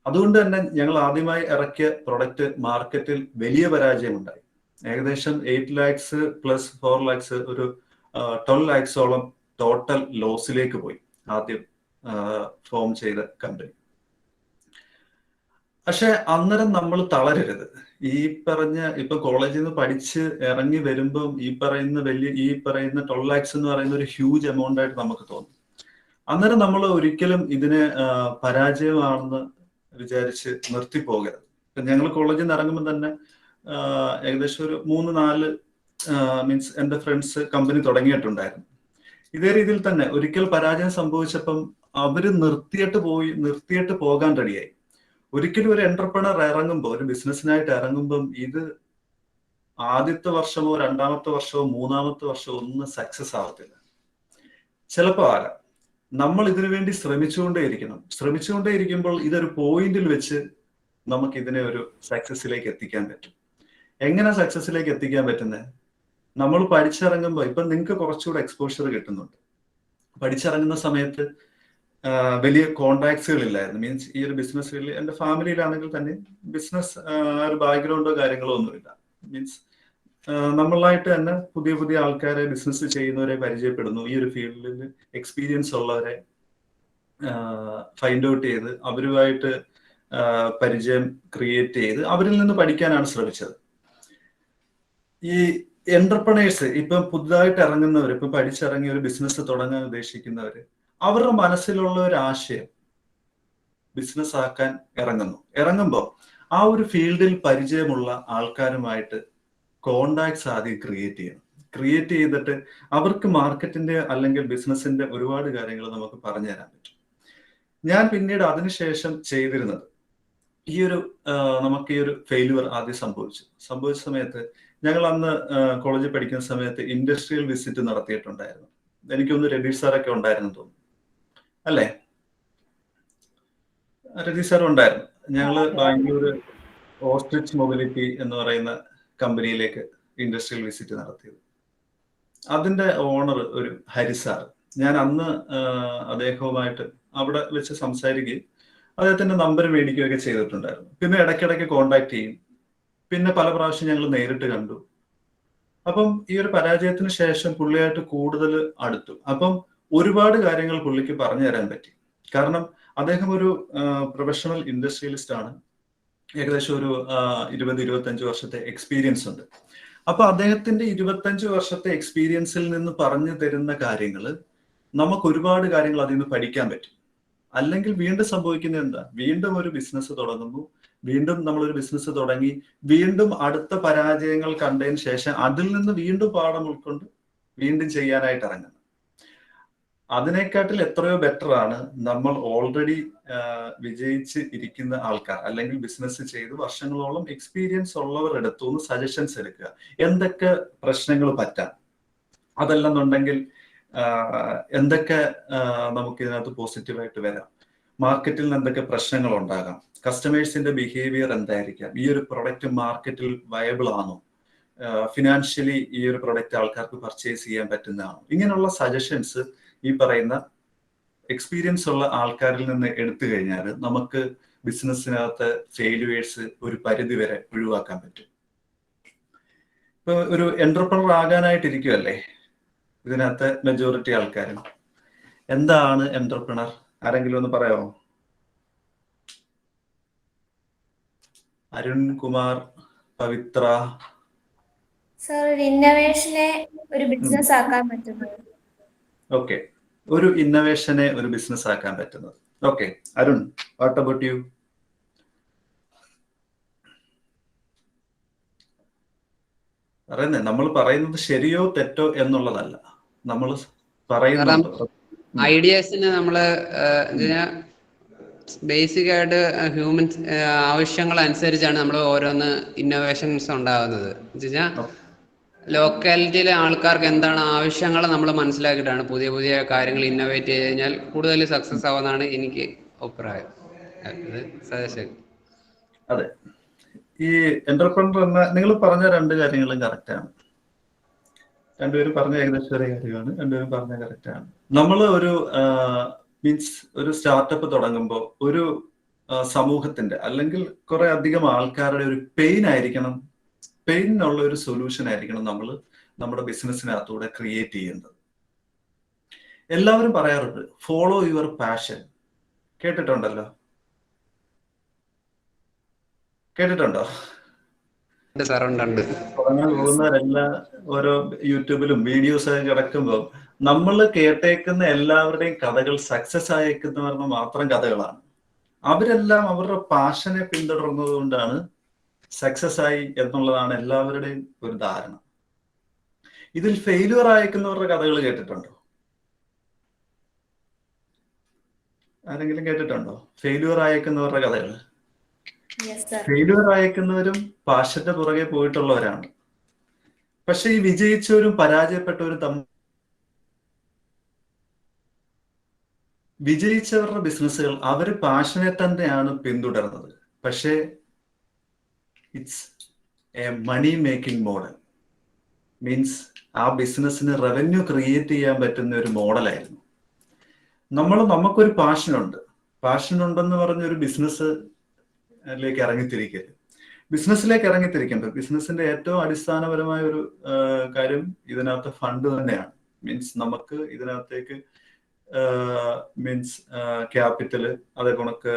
അതുകൊണ്ട് തന്നെ ഞങ്ങൾ ആദ്യമായി ഇറക്കിയ പ്രൊഡക്റ്റ് മാർക്കറ്റിൽ വലിയ പരാജയമുണ്ടായി. ഏകദേശം 8 lakhs + 4 lakhs, ഒരു 12 lakhs-ഓളം ടോട്ടൽ ലോസിലേക്ക് പോയി ആദ്യം ഫോം ചെയ്ത കമ്പനി. പക്ഷെ അന്നേരം നമ്മൾ തളരരുത്. ഇപ്പൊ കോളേജിൽ നിന്ന് പഠിച്ച് ഇറങ്ങി വരുമ്പം ഈ പറയുന്ന 12 lakhs എന്ന് പറയുന്ന ഒരു ഹ്യൂജ് എമൗണ്ട് ആയിട്ട് നമുക്ക് തോന്നും. അന്നേരം നമ്മൾ ഒരിക്കലും ഇതിനെ പരാജയമാണെന്ന് വിചാരിച്ച് നിർത്തിപ്പോകരുത്. ഞങ്ങൾ കോളേജിൽ നിന്ന് ഇറങ്ങുമ്പോൾ തന്നെ ഏകദേശം ഒരു 3-4 മീൻസ് എൻ്റെ ഫ്രണ്ട്സ് കമ്പനി തുടങ്ങിയിട്ടുണ്ടായിരുന്നു. ഇതേ രീതിയിൽ തന്നെ ഒരിക്കൽ പരാജയം സംഭവിച്ചപ്പം അവര് നിർത്തിയിട്ട് പോകാൻ റെഡിയായി. ഒരിക്കലും ഒരു എന്റർപ്രണർ ഇറങ്ങുമ്പോൾ, ഒരു ബിസിനസ്സിനായിട്ട് ഇറങ്ങുമ്പം ഇത് ആദ്യത്തെ വർഷമോ 2ാമത്തെ വർഷമോ 3ാമത്തെ വർഷമോ ഒന്നും സക്സസ് ആവത്തില്ല. ചിലപ്പോൾ ആകാം. നമ്മൾ ഇതിനു വേണ്ടി ശ്രമിച്ചുകൊണ്ടേയിരിക്കുമ്പോൾ ഇതൊരു പോയിന്റിൽ വെച്ച് നമുക്ക് ഇതിനെ ഒരു സക്സസിലേക്ക് എത്തിക്കാൻ പറ്റും. എങ്ങനെ സക്സസിലേക്ക് എത്തിക്കാൻ പറ്റുന്നത്? നമ്മൾ പഠിച്ചിറങ്ങുമ്പോൾ ഇപ്പൊ നിങ്ങൾക്ക് കുറച്ചുകൂടെ എക്സ്പോഷർ കിട്ടുന്നുണ്ട്. പഠിച്ചിറങ്ങുന്ന സമയത്ത് വലിയ കോണ്ടാക്ട്സുകൾ ഇല്ലായിരുന്നു. മീൻസ് ഈ ഒരു ബിസിനസ് ഫീൽഡിൽ എൻ്റെ ഫാമിലിയിലാണെങ്കിൽ തന്നെ ബിസിനസ് ഒരു ബാക്ക്ഗ്രൗണ്ടോ കാര്യങ്ങളോ ഒന്നുമില്ല. മീൻസ് നമ്മളായിട്ട് തന്നെ പുതിയ ആൾക്കാരെ, ബിസിനസ് ചെയ്യുന്നവരെ പരിചയപ്പെടുന്നു. ഈ ഒരു ഫീൽഡിൽ എക്സ്പീരിയൻസ് ഉള്ളവരെ ഫൈൻഡ് ഔട്ട് ചെയ്ത് അവരുമായിട്ട് പരിചയം ക്രിയേറ്റ് ചെയ്ത് അവരിൽ നിന്ന് പഠിക്കാനാണ് ശ്രമിച്ചത്. ഈ എന്റർപ്രണേഴ്സ് ഇപ്പം പുതുതായിട്ട് ഇറങ്ങുന്നവർ, ഇപ്പം പഠിച്ചിറങ്ങി ഒരു ബിസിനസ് തുടങ്ങാൻ ഉദ്ദേശിക്കുന്നവര്, അവരുടെ മനസ്സിലുള്ള ഒരു ആശയം ബിസിനസ് ആക്കാൻ ഇറങ്ങുമ്പോൾ ആ ഒരു ഫീൽഡിൽ പരിചയമുള്ള ആൾക്കാരുമായിട്ട് കോണ്ടാക്ട്സ് ആദ്യം ക്രിയേറ്റ് ചെയ്യണം. ക്രിയേറ്റ് ചെയ്തിട്ട് അവർക്ക് മാർക്കറ്റിന്റെ അല്ലെങ്കിൽ ബിസിനസിന്റെ ഒരുപാട് കാര്യങ്ങൾ നമുക്ക് പറഞ്ഞു തരാൻ പറ്റും. ഞാൻ പിന്നീട് അതിനുശേഷം ചെയ്തിരുന്നത് നമുക്ക് ഈ ഒരു ഫെയിലുവർ ആദ്യം സംഭവിച്ച സമയത്ത് ഞങ്ങൾ അന്ന് കോളേജിൽ പഠിക്കുന്ന സമയത്ത് ഇൻഡസ്ട്രിയൽ വിസിറ്റ് നടത്തിയിട്ടുണ്ടായിരുന്നു. എനിക്കൊന്ന് രതീഷ് സാറൊക്കെ ഉണ്ടായിരുന്നു തോന്നുന്നു, അല്ലേ? രതീഷ് സാർ ഉണ്ടായിരുന്നു. ഞങ്ങള് ബാംഗ്ലൂർ ഓസ്ട്രിച്ച് മൊബിലിറ്റി എന്ന് പറയുന്ന കമ്പനിയിലേക്ക് ഇൻഡസ്ട്രിയൽ വിസിറ്റ് നടത്തിയത്. അതിന്റെ ഓണർ ഒരു ഹരിസാർ. ഞാൻ അന്ന് അദ്ദേഹവുമായിട്ട് അവിടെ വെച്ച് സംസാരിക്കുകയും അദ്ദേഹത്തിന്റെ നമ്പർ മേടിക്കുകയൊക്കെ ചെയ്തിട്ടുണ്ടായിരുന്നു. പിന്നെ ഇടയ്ക്കിടയ്ക്ക് കോണ്ടാക്ട് ചെയ്യും. പിന്നെ പല പ്രാവശ്യം ഞങ്ങൾ നേരിട്ട് കണ്ടു. അപ്പം ഈ ഒരു പരാജയത്തിന് ശേഷം പുള്ളിയായിട്ട് കൂടുതൽ അടുത്തു. അപ്പം ഒരുപാട് കാര്യങ്ങൾ പുള്ളിക്ക് പറഞ്ഞു തരാൻ പറ്റി. കാരണം അദ്ദേഹം ഒരു പ്രൊഫഷണൽ ഇൻഡസ്ട്രിയലിസ്റ്റ് ആണ്. ഏകദേശം ഒരു 20-25 വർഷത്തെ എക്സ്പീരിയൻസ് ഉണ്ട്. അപ്പൊ അദ്ദേഹത്തിന്റെ 25 വർഷത്തെ എക്സ്പീരിയൻസിൽ നിന്ന് പറഞ്ഞു തരുന്ന കാര്യങ്ങൾ നമുക്ക് ഒരുപാട് കാര്യങ്ങൾ അതിൽ നിന്ന് പഠിക്കാൻ പറ്റും. അല്ലെങ്കിൽ വീണ്ടും സംഭവിക്കുന്നത് എന്താ? വീണ്ടും ഒരു ബിസിനസ് തുടങ്ങുന്നു, വീണ്ടും നമ്മളൊരു ബിസിനസ് തുടങ്ങി, വീണ്ടും അടുത്ത പരാജയങ്ങൾ കണ്ടതിന് ശേഷം അതിൽ നിന്ന് വീണ്ടും പാഠം ഉൾക്കൊണ്ട് വീണ്ടും ചെയ്യാനായിട്ട് ഇറങ്ങുന്നു. അതിനെക്കാട്ടിൽ എത്രയോ ബെറ്റർ ആണ് നമ്മൾ ഓൾറെഡി വിജയിച്ച് ഇരിക്കുന്ന ആൾക്കാർ, അല്ലെങ്കിൽ ബിസിനസ് ചെയ്ത് വർഷങ്ങളോളം എക്സ്പീരിയൻസ് ഉള്ളവർ എടുത്തുനിന്ന് സജഷൻസ് എടുക്കുക. എന്തൊക്കെ പ്രശ്നങ്ങൾ പറ്റാം, അതല്ലെന്നുണ്ടെങ്കിൽ എന്തൊക്കെ നമുക്ക് ഇതിനകത്ത് പോസിറ്റീവായിട്ട് വരാം, മാർക്കറ്റിൽ നിന്ന് എന്തൊക്കെ പ്രശ്നങ്ങൾ ഉണ്ടാകാം, കസ്റ്റമേഴ്സിന്റെ ബിഹേവിയർ എന്തായിരിക്കാം, ഈ ഒരു പ്രൊഡക്റ്റ് മാർക്കറ്റിൽ വയബിൾ ആണോ, ഫിനാൻഷ്യലി ഈ ഒരു പ്രൊഡക്റ്റ് ആൾക്കാർക്ക് പർച്ചേസ് ചെയ്യാൻ പറ്റുന്നതാണോ, ഇങ്ങനെയുള്ള സജഷൻസ് ഈ പറയുന്ന എക്സ്പീരിയൻസ് ഉള്ള ആൾക്കാരിൽ നിന്ന് എടുത്തു കഴിഞ്ഞാൽ നമുക്ക് ബിസിനസ്സിനകത്ത് ഫെയിലുവേഴ്സ് ഒരു പരിധി വരെ ഒഴിവാക്കാൻ പറ്റും. ഇപ്പൊ ഒരു എന്റർപ്രണർ ആകാനായിട്ടിരിക്കുമല്ലേ ഇതിനകത്ത് മെജോറിറ്റി ആൾക്കാരും. എന്താണ് എന്റർപ്രണർ? ആരെങ്കിലും ഒന്ന് പറയാമോ? അരുൺ കുമാർ, പവിത്ര. സർ, ഒരു ഇന്നോവേഷനെ ഒരു ബിസിനസ് ആക്കാൻ പറ്റുന്നത്. ഓക്കെ, ഒരു ഇന്നോവേഷനെ ഒരു ബിസിനസ് ആക്കാൻ പറ്റുന്നത്. Okay, Arun, what about you? പറയുന്നേ, നമ്മൾ പറയുന്നത് ശരിയോ തെറ്റോ എന്നുള്ളതല്ല, നമ്മൾ പറയുന്നത് ഐഡിയാസിന് നമ്മള് ബേസിക് ആയിട്ട് ഹ്യൂമൻസ് ആവശ്യങ്ങൾ അനുസരിച്ചാണ് നമ്മൾ ഓരോന്ന് ഇന്നോവേഷൻസ് ഉണ്ടാകുന്നത്. ലോക്കാലിറ്റിയിലെ ആൾക്കാർക്ക് എന്താണ് ആവശ്യങ്ങൾ നമ്മൾ മനസ്സിലാക്കിയിട്ടാണ് പുതിയ പുതിയ കാര്യങ്ങൾ ഇന്നോവേറ്റ് ചെയ്ത് കഴിഞ്ഞാൽ കൂടുതൽ സക്സസ് ആവുമെന്നാണ് എനിക്ക് അഭിപ്രായം. സജഷൻ. അതെ, ഈ എന്റർപ്രണർ എന്ന നിങ്ങൾ പറഞ്ഞ രണ്ട് കാര്യങ്ങളും കറക്റ്റാണ്. രണ്ടുപേരും പറഞ്ഞ ഏകദേശം ഒരേ കാര്യമാണ്. രണ്ടുപേരും പറഞ്ഞ കറക്റ്റാണ്. നമ്മൾ ഒരു മീൻസ് ഒരു സ്റ്റാർട്ടപ്പ് തുടങ്ങുമ്പോൾ ഒരു സമൂഹത്തിന്റെ അല്ലെങ്കിൽ കുറെ അധികം ആൾക്കാരുടെ ഒരു പെയിൻ ആയിരിക്കണം, പെയിനുള്ള ഒരു സൊല്യൂഷൻ ആയിരിക്കണം നമ്മൾ നമ്മുടെ ബിസിനസ്സിനകത്തൂടെ ക്രിയേറ്റ് ചെയ്യേണ്ടത്. എല്ലാവരും പറയാറുണ്ട് ഫോളോ യുവർ പാഷൻ. കേട്ടിട്ടുണ്ടോ? തുടങ്ങാൻ പോകുന്നവരെല്ലാം ഓരോ യൂട്യൂബിലും വീഡിയോസ് ഒക്കെ കിടക്കുമ്പോൾ നമ്മൾ കേട്ടേക്കുന്ന എല്ലാവരുടെയും കഥകൾ സക്സസ് ആയേക്കുന്നവരുടെ മാത്രം കഥകളാണ്. അവരെല്ലാം അവരുടെ പാഷനെ പിന്തുടർന്നത് കൊണ്ടാണ് സക്സസ് ആയി എന്നുള്ളതാണ് എല്ലാവരുടെയും ഒരു ധാരണ. ഇതിൽ ഫെയിലുവർ അയക്കുന്നവരുടെ കഥകൾ കേട്ടിട്ടുണ്ടോ? ആരെങ്കിലും കേട്ടിട്ടുണ്ടോ ഫെയിലുവർ അയക്കുന്നവരുടെ കഥകൾ? ഫെയിലുവർ അയക്കുന്നവരും പാഷന്റെ പുറകെ പോയിട്ടുള്ളവരാണ്. പക്ഷെ ഈ വിജയിച്ചവരും പരാജയപ്പെട്ടവരും തമ്മിൽ വിജയിച്ചവരുടെ ബിസിനസ്സുകൾ അവര് പാഷനെ തന്നെയാണ് പിന്തുടർന്നത്. പക്ഷേ it's a money making model. Means ആ ബിസിനസ്സിന് റവന്യൂ ക്രിയേറ്റ് ചെയ്യാൻ പറ്റുന്ന ഒരു മോഡലായിരുന്നു. നമുക്കൊരു പാഷനുണ്ട്, പാഷനുണ്ടെന്ന് പറഞ്ഞൊരു ബിസിനസ്സിലേക്ക് ഇറങ്ങിത്തിരിക്കരുത്. ബിസിനസ്സിലേക്ക് ഇറങ്ങിത്തിരിക്കുമ്പോൾ ബിസിനസ്സിന്റെ ഏറ്റവും അടിസ്ഥാനപരമായ ഒരു കാര്യം ഇതിനകത്ത് ഫണ്ട് തന്നെയാണ്. മീൻസ് നമുക്ക് ഇതിനകത്തേക്ക് മീൻസ് ക്യാപിറ്റല്, അതേ കണക്ക്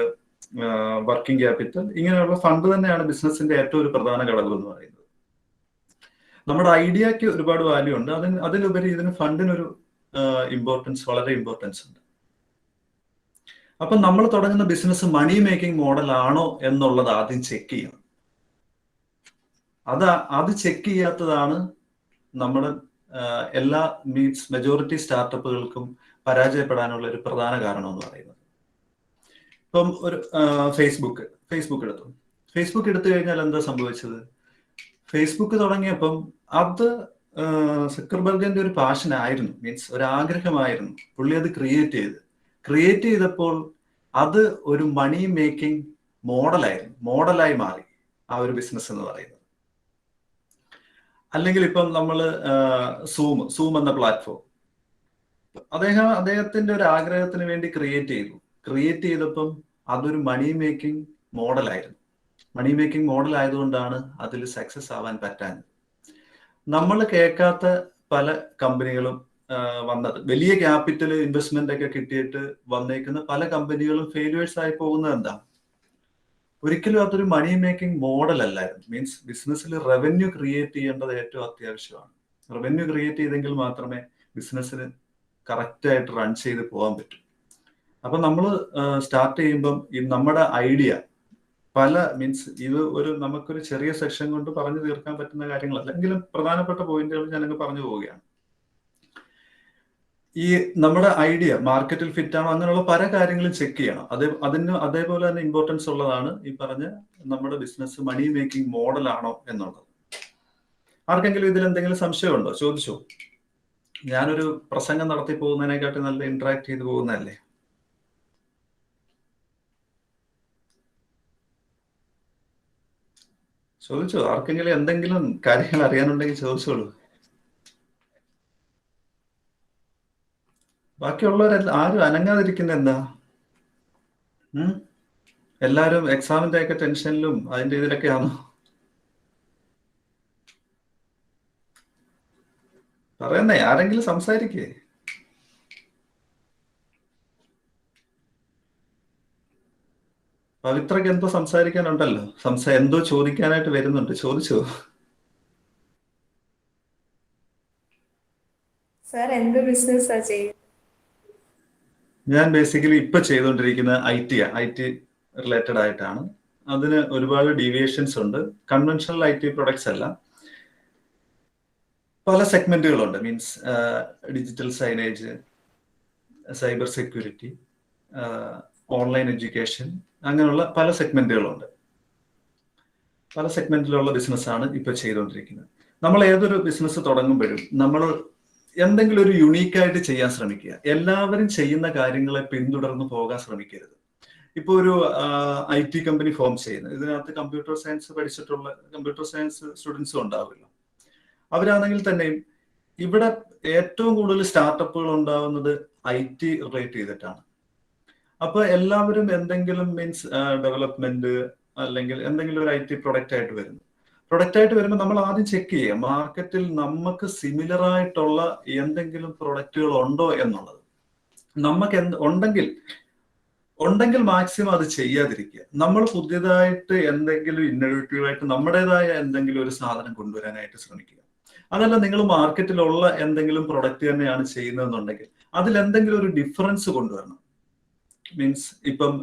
വർക്കിംഗ് ക്യാപിറ്റൽ, ഇങ്ങനെയുള്ള ഫണ്ട് തന്നെയാണ് ബിസിനസിന്റെ ഏറ്റവും ഒരു പ്രധാന ഘടകം എന്ന് പറയുന്നത്. നമ്മുടെ ഐഡിയക്ക് ഒരുപാട് വാല്യൂ ഉണ്ട്, അതിലുപരി ഇതിന് ഫണ്ടിനൊരു ഇമ്പോർട്ടൻസ്, വളരെ ഇമ്പോർട്ടൻസ് ഉണ്ട്. അപ്പൊ നമ്മൾ തുടങ്ങുന്ന ബിസിനസ് മണി മേക്കിംഗ് മോഡൽ ആണോ എന്നുള്ളത് ആദ്യം ചെക്ക് ചെയ്യണം. അത് ചെക്ക് ചെയ്യാത്തതാണ് നമ്മുടെ എല്ലാ മെജോറിറ്റി സ്റ്റാർട്ടപ്പുകൾക്കും പരാജയപ്പെടാനുള്ള ഒരു പ്രധാന കാരണം എന്ന് പറയുന്നത്. ഇപ്പം ഒരു ഫേസ്ബുക്ക് എടുത്തു കഴിഞ്ഞാൽ എന്താ സംഭവിച്ചത്? ഫേസ്ബുക്ക് തുടങ്ങിയപ്പം അത് സക്കർബർഗിന്റെ ഒരു പാഷൻ ആയിരുന്നു, ഒരു ആഗ്രഹമായിരുന്നു. പുള്ളി അത് ക്രിയേറ്റ് ചെയ്തപ്പോൾ അത് ഒരു മണി മേക്കിംഗ് മോഡലായി മാറി ആ ഒരു ബിസിനസ് എന്ന് പറയുന്നത്. അല്ലെങ്കിൽ ഇപ്പം നമ്മൾ സൂം എന്ന പ്ലാറ്റ്ഫോം അദ്ദേഹത്തിന്റെ ഒരു ആഗ്രഹത്തിന് വേണ്ടി ക്രിയേറ്റ് ചെയ്തപ്പം അതൊരു മണി മേക്കിംഗ് മോഡൽ ആയതുകൊണ്ടാണ് അതിൽ സക്സസ് ആവാൻ പറ്റാഞ്ഞത്. നമ്മൾ കേൾക്കാത്ത പല കമ്പനികളും വന്നത്, വലിയ ക്യാപിറ്റൽ ഇൻവെസ്റ്റ്മെന്റ് ഒക്കെ കിട്ടിയിട്ട് വന്നേക്കുന്ന പല കമ്പനികളും ഫെയിലിയേഴ്സ് ആയി പോകുന്നത് എന്താ? ഒരിക്കലും അതൊരു മണി മേക്കിംഗ് മോഡൽ അല്ലായിരുന്നു. ബിസിനസ്സിൽ റവന്യൂ ക്രിയേറ്റ് ചെയ്യേണ്ടത് ഏറ്റവും അത്യാവശ്യമാണ്. റവന്യൂ ക്രിയേറ്റ് ചെയ്തെങ്കിൽ മാത്രമേ ബിസിനസ്സിന് കറക്റ്റ് ആയിട്ട് റൺ ചെയ്ത് പോകാൻ പറ്റൂ. അപ്പൊ നമ്മൾ സ്റ്റാർട്ട് ചെയ്യുമ്പം നമ്മുടെ ഐഡിയ ഇത് നമുക്കൊരു ചെറിയ സെക്ഷൻ കൊണ്ട് പറഞ്ഞു തീർക്കാൻ പറ്റുന്ന കാര്യങ്ങളല്ല, എങ്കിലും പ്രധാനപ്പെട്ട പോയിന്റുകൾ ഞാനങ്ങ് പറഞ്ഞു പോവുകയാണ്. ഈ നമ്മുടെ ഐഡിയ മാർക്കറ്റിൽ ഫിറ്റ് ആണോ, അങ്ങനെയുള്ള പല കാര്യങ്ങളും ചെക്ക് ചെയ്യണം. അതേപോലെ തന്നെ ഇമ്പോർട്ടൻസ് ഉള്ളതാണ് ഈ പറഞ്ഞ നമ്മുടെ ബിസിനസ് മണി മേക്കിംഗ് മോഡൽ ആണോ എന്നുള്ളത്. ആർക്കെങ്കിലും ഇതിൽ എന്തെങ്കിലും സംശയമുണ്ടോ? ചോദിച്ചോ. ഞാനൊരു പ്രസംഗം നടത്തി പോകുന്നതിനെക്കാട്ടി നല്ല ഇന്ററാക്ട് ചെയ്ത് പോകുന്നതല്ലേ. ചോദിച്ചോ. ആർക്കെങ്കിലും എന്തെങ്കിലും കാര്യങ്ങൾ അറിയാനുണ്ടെങ്കിൽ ചോദിച്ചോളൂ. ബാക്കിയുള്ളവരെല്ലാം ആരും അനങ്ങാതിരിക്കുന്ന എന്താ? എല്ലാരും എക്സാമിന്റെ ഒക്കെ ടെൻഷനിലും അതിന്റെ ഇതിലൊക്കെയാണോ? പറയുന്നേ, ആരെങ്കിലും സംസാരിക്കേ. പവിത്രക്ക് എന്തോ സംസാരിക്കാനുണ്ടല്ലോ, എന്തോ ചോദിക്കാനായിട്ട് വരുന്നുണ്ട്, ചോദിച്ചോ. സാർ എന്ത് ബിസിനസ്സാ ചെയ്യുന്നത്? ഞാൻ ബേസിക്കലി ഇപ്പൊ ചെയ്തുകൊണ്ടിരിക്കുന്ന ഐ ടി റിലേറ്റഡ് ആയിട്ടാണ്. അതിന് ഒരുപാട് ഡീവിയേഷൻസ് ഉണ്ട്. കൺവെൻഷണൽ ഐ ടി പ്രൊഡക്ട്സ് അല്ല, പല സെഗ്മെന്റുകളുണ്ട്. Digital signage, cyber security, online education, അങ്ങനെയുള്ള പല സെഗ്മെന്റുകളുണ്ട്. പല സെഗ്മെന്റിലുള്ള ബിസിനസ്സാണ് ഇപ്പൊ ചെയ്തുകൊണ്ടിരിക്കുന്നത്. നമ്മൾ ഏതൊരു ബിസിനസ് തുടങ്ങുമ്പോഴും നമ്മൾ എന്തെങ്കിലും ഒരു യുണീക്കായിട്ട് ചെയ്യാൻ ശ്രമിക്കുക. എല്ലാവരും ചെയ്യുന്ന കാര്യങ്ങളെ പിന്തുടർന്ന് പോകാൻ ശ്രമിക്കരുത്. ഇപ്പൊ ഒരു ഐ ടി കമ്പനി ഫോം ചെയ്യുന്നത്, ഇതിനകത്ത് കമ്പ്യൂട്ടർ സയൻസ് സ്റ്റുഡൻസും ഉണ്ടാവില്ല. അവരാണെങ്കിൽ തന്നെയും ഇവിടെ ഏറ്റവും കൂടുതൽ സ്റ്റാർട്ടപ്പുകൾ ഉണ്ടാവുന്നത് ഐ ടി റിലേറ്റ് ചെയ്തിട്ടാണ്. അപ്പൊ എല്ലാവരും എന്തെങ്കിലും ഡെവലപ്മെന്റ് അല്ലെങ്കിൽ എന്തെങ്കിലും ഒരു ഐ ടി പ്രൊഡക്റ്റ് ആയിട്ട് വരുമ്പോൾ നമ്മൾ ആദ്യം ചെക്ക് ചെയ്യുക മാർക്കറ്റിൽ നമുക്ക് സിമിലർ ആയിട്ടുള്ള എന്തെങ്കിലും പ്രൊഡക്റ്റുകൾ ഉണ്ടോ എന്നുള്ളത്. നമുക്ക് ഉണ്ടെങ്കിൽ മാക്സിമം അത് ചെയ്യാതിരിക്കുക. നമ്മൾ പുതിയതായിട്ട് എന്തെങ്കിലും ഇന്നോവേറ്റീവായിട്ട് നമ്മുടേതായ എന്തെങ്കിലും ഒരു സാധനം കൊണ്ടുവരാനായിട്ട് ശ്രമിക്കുക. അതല്ല, നിങ്ങൾ മാർക്കറ്റിലുള്ള എന്തെങ്കിലും പ്രൊഡക്റ്റ് തന്നെയാണ് ചെയ്യുന്നതെന്നുണ്ടെങ്കിൽ അതിൽ എന്തെങ്കിലും ഒരു ഡിഫറൻസ് കൊണ്ടുവരണം. ഇപ്പം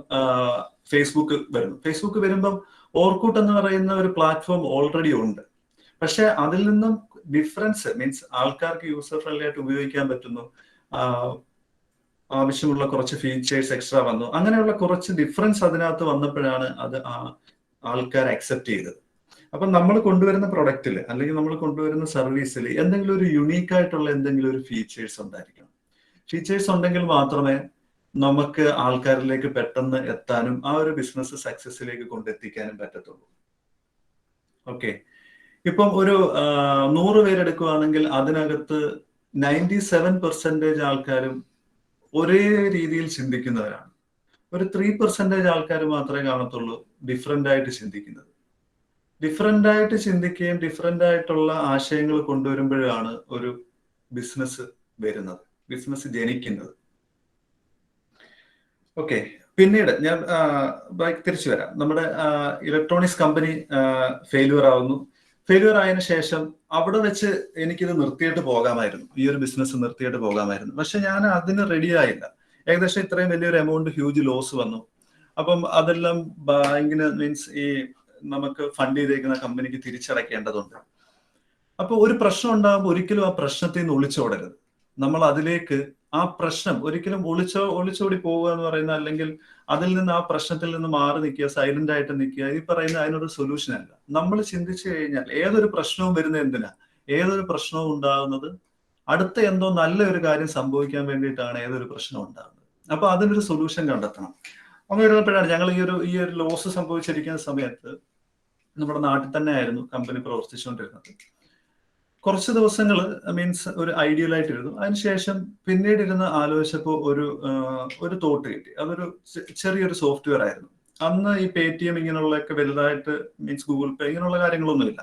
ഫേസ്ബുക്ക് വരുമ്പം ഓർക്കൂട്ട് എന്ന് പറയുന്ന ഒരു പ്ലാറ്റ്ഫോം ഓൾറെഡി ഉണ്ട്. പക്ഷെ അതിൽ നിന്നും ഡിഫറൻസ് ആൾക്കാർക്ക് യൂസർ ഫ്രണ്ട്ലി ആയിട്ട് ഉപയോഗിക്കാൻ പറ്റുന്നു, ആവശ്യമുള്ള കുറച്ച് ഫീച്ചേഴ്സ് എക്സ്ട്രാ വന്നു, അങ്ങനെയുള്ള കുറച്ച് ഡിഫറൻസ് അതിനകത്ത് വന്നപ്പോഴാണ് അത് ആൾക്കാർ അക്സെപ്റ്റ് ചെയ്തത്. അപ്പൊ നമ്മൾ കൊണ്ടുവരുന്ന പ്രൊഡക്റ്റിൽ അല്ലെങ്കിൽ നമ്മൾ കൊണ്ടുവരുന്ന സർവീസിൽ എന്തെങ്കിലും ഒരു യുണീക്ക് ആയിട്ടുള്ള എന്തെങ്കിലും ഒരു ഫീച്ചേഴ്സ് ഉണ്ടായിരിക്കണം. ഫീച്ചേഴ്സ് ഉണ്ടെങ്കിൽ മാത്രമേ നമുക്ക് ആൾക്കാരിലേക്ക് പെട്ടെന്ന് എത്താനും ആ ഒരു ബിസിനസ് സക്സസിലേക്ക് കൊണ്ടെത്തിക്കാനും പറ്റത്തുള്ളൂ. ഓക്കെ, ഇപ്പം ഒരു 100 പേരെടുക്കുകയാണെങ്കിൽ അതിനകത്ത് 97% ആൾക്കാരും ഒരേ രീതിയിൽ ചിന്തിക്കുന്നവരാണ്. ഒരു 3% ആൾക്കാർ മാത്രമേ കാണത്തുള്ളൂ ഡിഫറെന്റ് ആയിട്ട് ചിന്തിക്കുന്നത്. ഡിഫറെന്റ് ആയിട്ട് ചിന്തിക്കുകയും ഡിഫറെന്റ് ആയിട്ടുള്ള ആശയങ്ങൾ കൊണ്ടുവരുമ്പോഴാണ് ഒരു ബിസിനസ് ജനിക്കുന്നത്. ഓക്കെ, പിന്നീട് ഞാൻ തിരിച്ചു വരാം. നമ്മുടെ ഇലക്ട്രോണിക്സ് കമ്പനി ഫെയിലുവർ ആയതിനു ശേഷം അവിടെ വെച്ച് എനിക്കിത് നിർത്തിയിട്ട് പോകാമായിരുന്നു, ഈ ഒരു ബിസിനസ് നിർത്തിയിട്ട് പോകാമായിരുന്നു. പക്ഷെ ഞാൻ അതിന് റെഡി ആയില്ല. ഏകദേശം ഇത്രയും വലിയൊരു എമൗണ്ട് ഹ്യൂജ് ലോസ് വന്നു. അപ്പം അതെല്ലാം ബാങ്കിന് ഈ നമുക്ക് ഫണ്ട് ചെയ്തേക്കുന്ന കമ്പനിക്ക് തിരിച്ചടയ്ക്കേണ്ടതുണ്ട്. അപ്പൊ ഒരു പ്രശ്നം ഉണ്ടാകുമ്പോൾ ഒരിക്കലും ആ പ്രശ്നത്തിൽ നിന്ന് ഒളിച്ചോടരുത്. നമ്മൾ അതിലേക്ക് ആ പ്രശ്നം ഒരിക്കലും ഒളിച്ചോടി പോവുക എന്ന് പറയുന്ന, അല്ലെങ്കിൽ അതിൽ നിന്ന് ആ പ്രശ്നത്തിൽ നിന്ന് മാറി നിൽക്കുക, സൈലന്റ് ആയിട്ട് നിൽക്കുക, ഈ പറയുന്ന അതിനൊരു സൊല്യൂഷൻ അല്ല. നമ്മൾ ചിന്തിച്ചു കഴിഞ്ഞാൽ ഏതൊരു പ്രശ്നവും വരുന്നത് എന്തിനാ? ഏതൊരു പ്രശ്നവും ഉണ്ടാകുന്നത് അടുത്ത എന്തോ നല്ല ഒരു കാര്യം സംഭവിക്കാൻ വേണ്ടിയിട്ടാണ് ഏതൊരു പ്രശ്നം ഉണ്ടാകുന്നത്. അപ്പൊ അതിനൊരു സൊല്യൂഷൻ കണ്ടെത്തണം. അങ്ങനെ ഇരുന്നപ്പോഴാണ് ഞങ്ങൾ ഈ ഒരു ലോസ് സംഭവിച്ചിരിക്കുന്ന സമയത്ത് നമ്മുടെ നാട്ടിൽ തന്നെ ആയിരുന്നു കമ്പനി പ്രവർത്തിച്ചുകൊണ്ടിരുന്നത്. കുറച്ച് ദിവസങ്ങൾ മീൻസ് ഒരു ഐഡിയൽ ആയിട്ടിരുന്നു. അതിനുശേഷം പിന്നീട് ഇരുന്ന് ആലോചിച്ചപ്പോൾ ഒരു തോട്ട് കിട്ടി. അതൊരു ചെറിയൊരു സോഫ്റ്റ്വെയർ ആയിരുന്നു. അന്ന് ഈ പേടിഎം ഇങ്ങനെയുള്ളതൊക്കെ വലുതായിട്ട് മീൻസ് ഗൂഗിൾ പേ ഇങ്ങനെയുള്ള കാര്യങ്ങളൊന്നുമില്ല.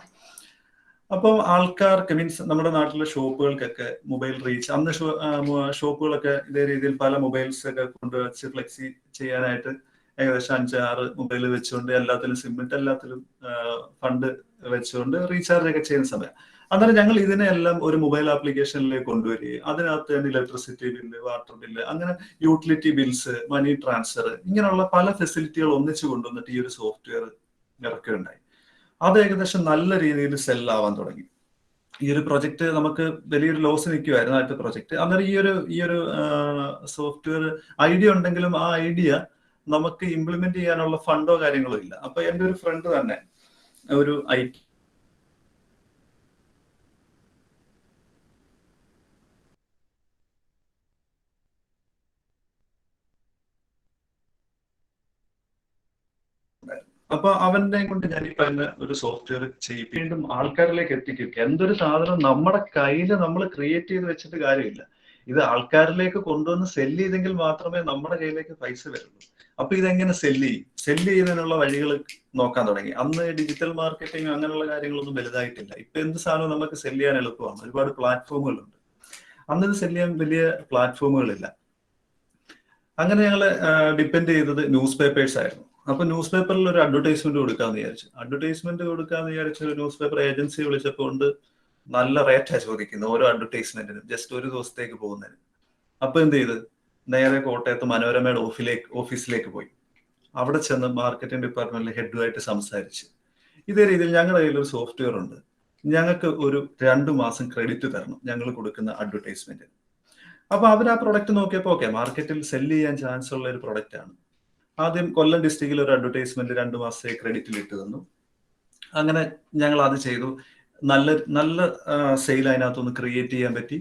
അപ്പം ആൾക്കാർക്ക് മീൻസ് നമ്മുടെ നാട്ടിലെ ഷോപ്പുകൾക്കൊക്കെ മൊബൈൽ റീച്ച്, അന്ന് ഷോപ്പുകളൊക്കെ ഇതേ രീതിയിൽ പല മൊബൈൽസ് ഒക്കെ കൊണ്ടുവച്ച് ഫ്ലെക്സി ചെയ്യാനായിട്ട് ഏകദേശം 5-6 മൊബൈൽ വെച്ചുകൊണ്ട് എല്ലാത്തിലും സിമ്മിട്ട് എല്ലാത്തിലും ഫണ്ട് വെച്ചുകൊണ്ട് റീചാർജ് ഒക്കെ ചെയ്യുന്ന സമയം. അന്നേരം ഞങ്ങൾ ഇതിനെല്ലാം ഒരു മൊബൈൽ ആപ്ലിക്കേഷനിലേക്ക് കൊണ്ടുവരികയും അതിനകത്ത് തന്നെ ഇലക്ട്രിസിറ്റി ബില്ല്, വാട്ടർ ബില്ല്, അങ്ങനെ യൂട്ടിലിറ്റി ബിൽസ്, മണി ട്രാൻസ്ഫർ, ഇങ്ങനെയുള്ള പല ഫെസിലിറ്റികൾ ഒന്നിച്ചു കൊണ്ടുവന്നിട്ട് ഈ ഒരു സോഫ്റ്റ്വെയർ ഇറക്കുകയുണ്ടായി. അത് ഏകദേശം നല്ല രീതിയിൽ സെല്ലാവാൻ തുടങ്ങി. ഈ ഒരു പ്രൊജക്ട് നമുക്ക് വലിയൊരു ലോസ് നിൽക്കുമായിരുന്നു ആദ്യത്തെ പ്രൊജക്ട്. അന്നേരം ഈ ഒരു സോഫ്റ്റ്വെയർ ഐഡിയ ഉണ്ടെങ്കിലും ആ ഐഡിയ നമുക്ക് ഇംപ്ലിമെന്റ് ചെയ്യാനുള്ള ഫണ്ടോ കാര്യങ്ങളോ ഇല്ല. അപ്പൊ എൻ്റെ ഒരു ഫ്രണ്ട് തന്നെ ഒരു അപ്പൊ അവന്റെ കൊണ്ട് ഞാൻ ഈ പറഞ്ഞ ഒരു സോഫ്റ്റ്വെയർ ചെയ്യും, വീണ്ടും ആൾക്കാരിലേക്ക് എത്തിക്കും. എന്തൊരു സാധനം നമ്മുടെ കയ്യിൽ നമ്മൾ ക്രിയേറ്റ് ചെയ്ത് വെച്ചിട്ട് കാര്യമില്ല. ഇത് ആൾക്കാരിലേക്ക് കൊണ്ടുവന്ന് സെല്ല് ചെയ്തെങ്കിൽ മാത്രമേ നമ്മുടെ കയ്യിലേക്ക് പൈസ വരുള്ളൂ. അപ്പൊ ഇതെങ്ങനെ സെല്ല് ചെയ്യുന്നതിനുള്ള വഴികൾ നോക്കാൻ തുടങ്ങി. അന്ന് ഡിജിറ്റൽ മാർക്കറ്റിംഗ് അങ്ങനെയുള്ള കാര്യങ്ങളൊന്നും വലുതായിട്ടില്ല. ഇപ്പൊ എന്ത് സാധനവും നമുക്ക് സെല്ല് ചെയ്യാൻ എളുപ്പമാണ്, ഒരുപാട് പ്ലാറ്റ്ഫോമുകളുണ്ട്. അന്ന് ഇത് സെല്ല് ചെയ്യാൻ വലിയ പ്ലാറ്റ്ഫോമുകളില്ല. അങ്ങനെ ഞങ്ങള് ഡിപ്പെൻഡ് ചെയ്തത് ന്യൂസ് പേപ്പേഴ്സ് ആയിരുന്നു. അപ്പൊ ന്യൂസ് പേപ്പറിൽ ഒരു അഡ്വർടൈസ്മെന്റ് കൊടുക്കാന്ന് വിചാരിച്ചു. ഒരു ന്യൂസ് പേപ്പർ ഏജൻസി വിളിച്ചപ്പോൾ നല്ല റേറ്റാ ചോദിക്കുന്നത് ഓരോ അഡ്വർടൈസ്മെന്റിനും, ജസ്റ്റ് ഒരു ദിവസത്തേക്ക് പോകുന്നതിന്. അപ്പൊ എന്ത് ചെയ്ത് നേരെ കോട്ടയത്ത് മനോരമയുടെ ഓഫീസിലേക്ക് പോയി. അവിടെ ചെന്ന് മാർക്കറ്റിംഗ് ഡിപ്പാർട്ട്മെന്റിലെ ഹെഡുമായിട്ട് സംസാരിച്ച്, ഇതേ രീതിയിൽ ഞങ്ങളുടെ കയ്യിൽ ഒരു സോഫ്റ്റ്വെയർ ഉണ്ട്, ഞങ്ങൾക്ക് ഒരു 2 മാസം ക്രെഡിറ്റ് തരണം ഞങ്ങൾ കൊടുക്കുന്ന അഡ്വർടൈസ്മെന്റിന്. അപ്പൊ അവർ ആ പ്രൊഡക്റ്റ് നോക്കിയപ്പോൾ ഓക്കെ, മാർക്കറ്റിൽ സെല്ല് ചെയ്യാൻ ചാൻസ് ഉള്ള ഒരു പ്രൊഡക്റ്റ് ആണ്. ആദ്യം കൊല്ലം ഡിസ്ട്രിക്റ്റിൽ ഒരു അഡ്വർടൈസ്മെന്റ് 2 മാസത്തെ ക്രെഡിറ്റിൽ ഇട്ട് തന്നു. അങ്ങനെ ഞങ്ങൾ അത് ചെയ്തു. നല്ല സെയിൽ അതിനകത്തൊന്ന് ക്രിയേറ്റ് ചെയ്യാൻ പറ്റി.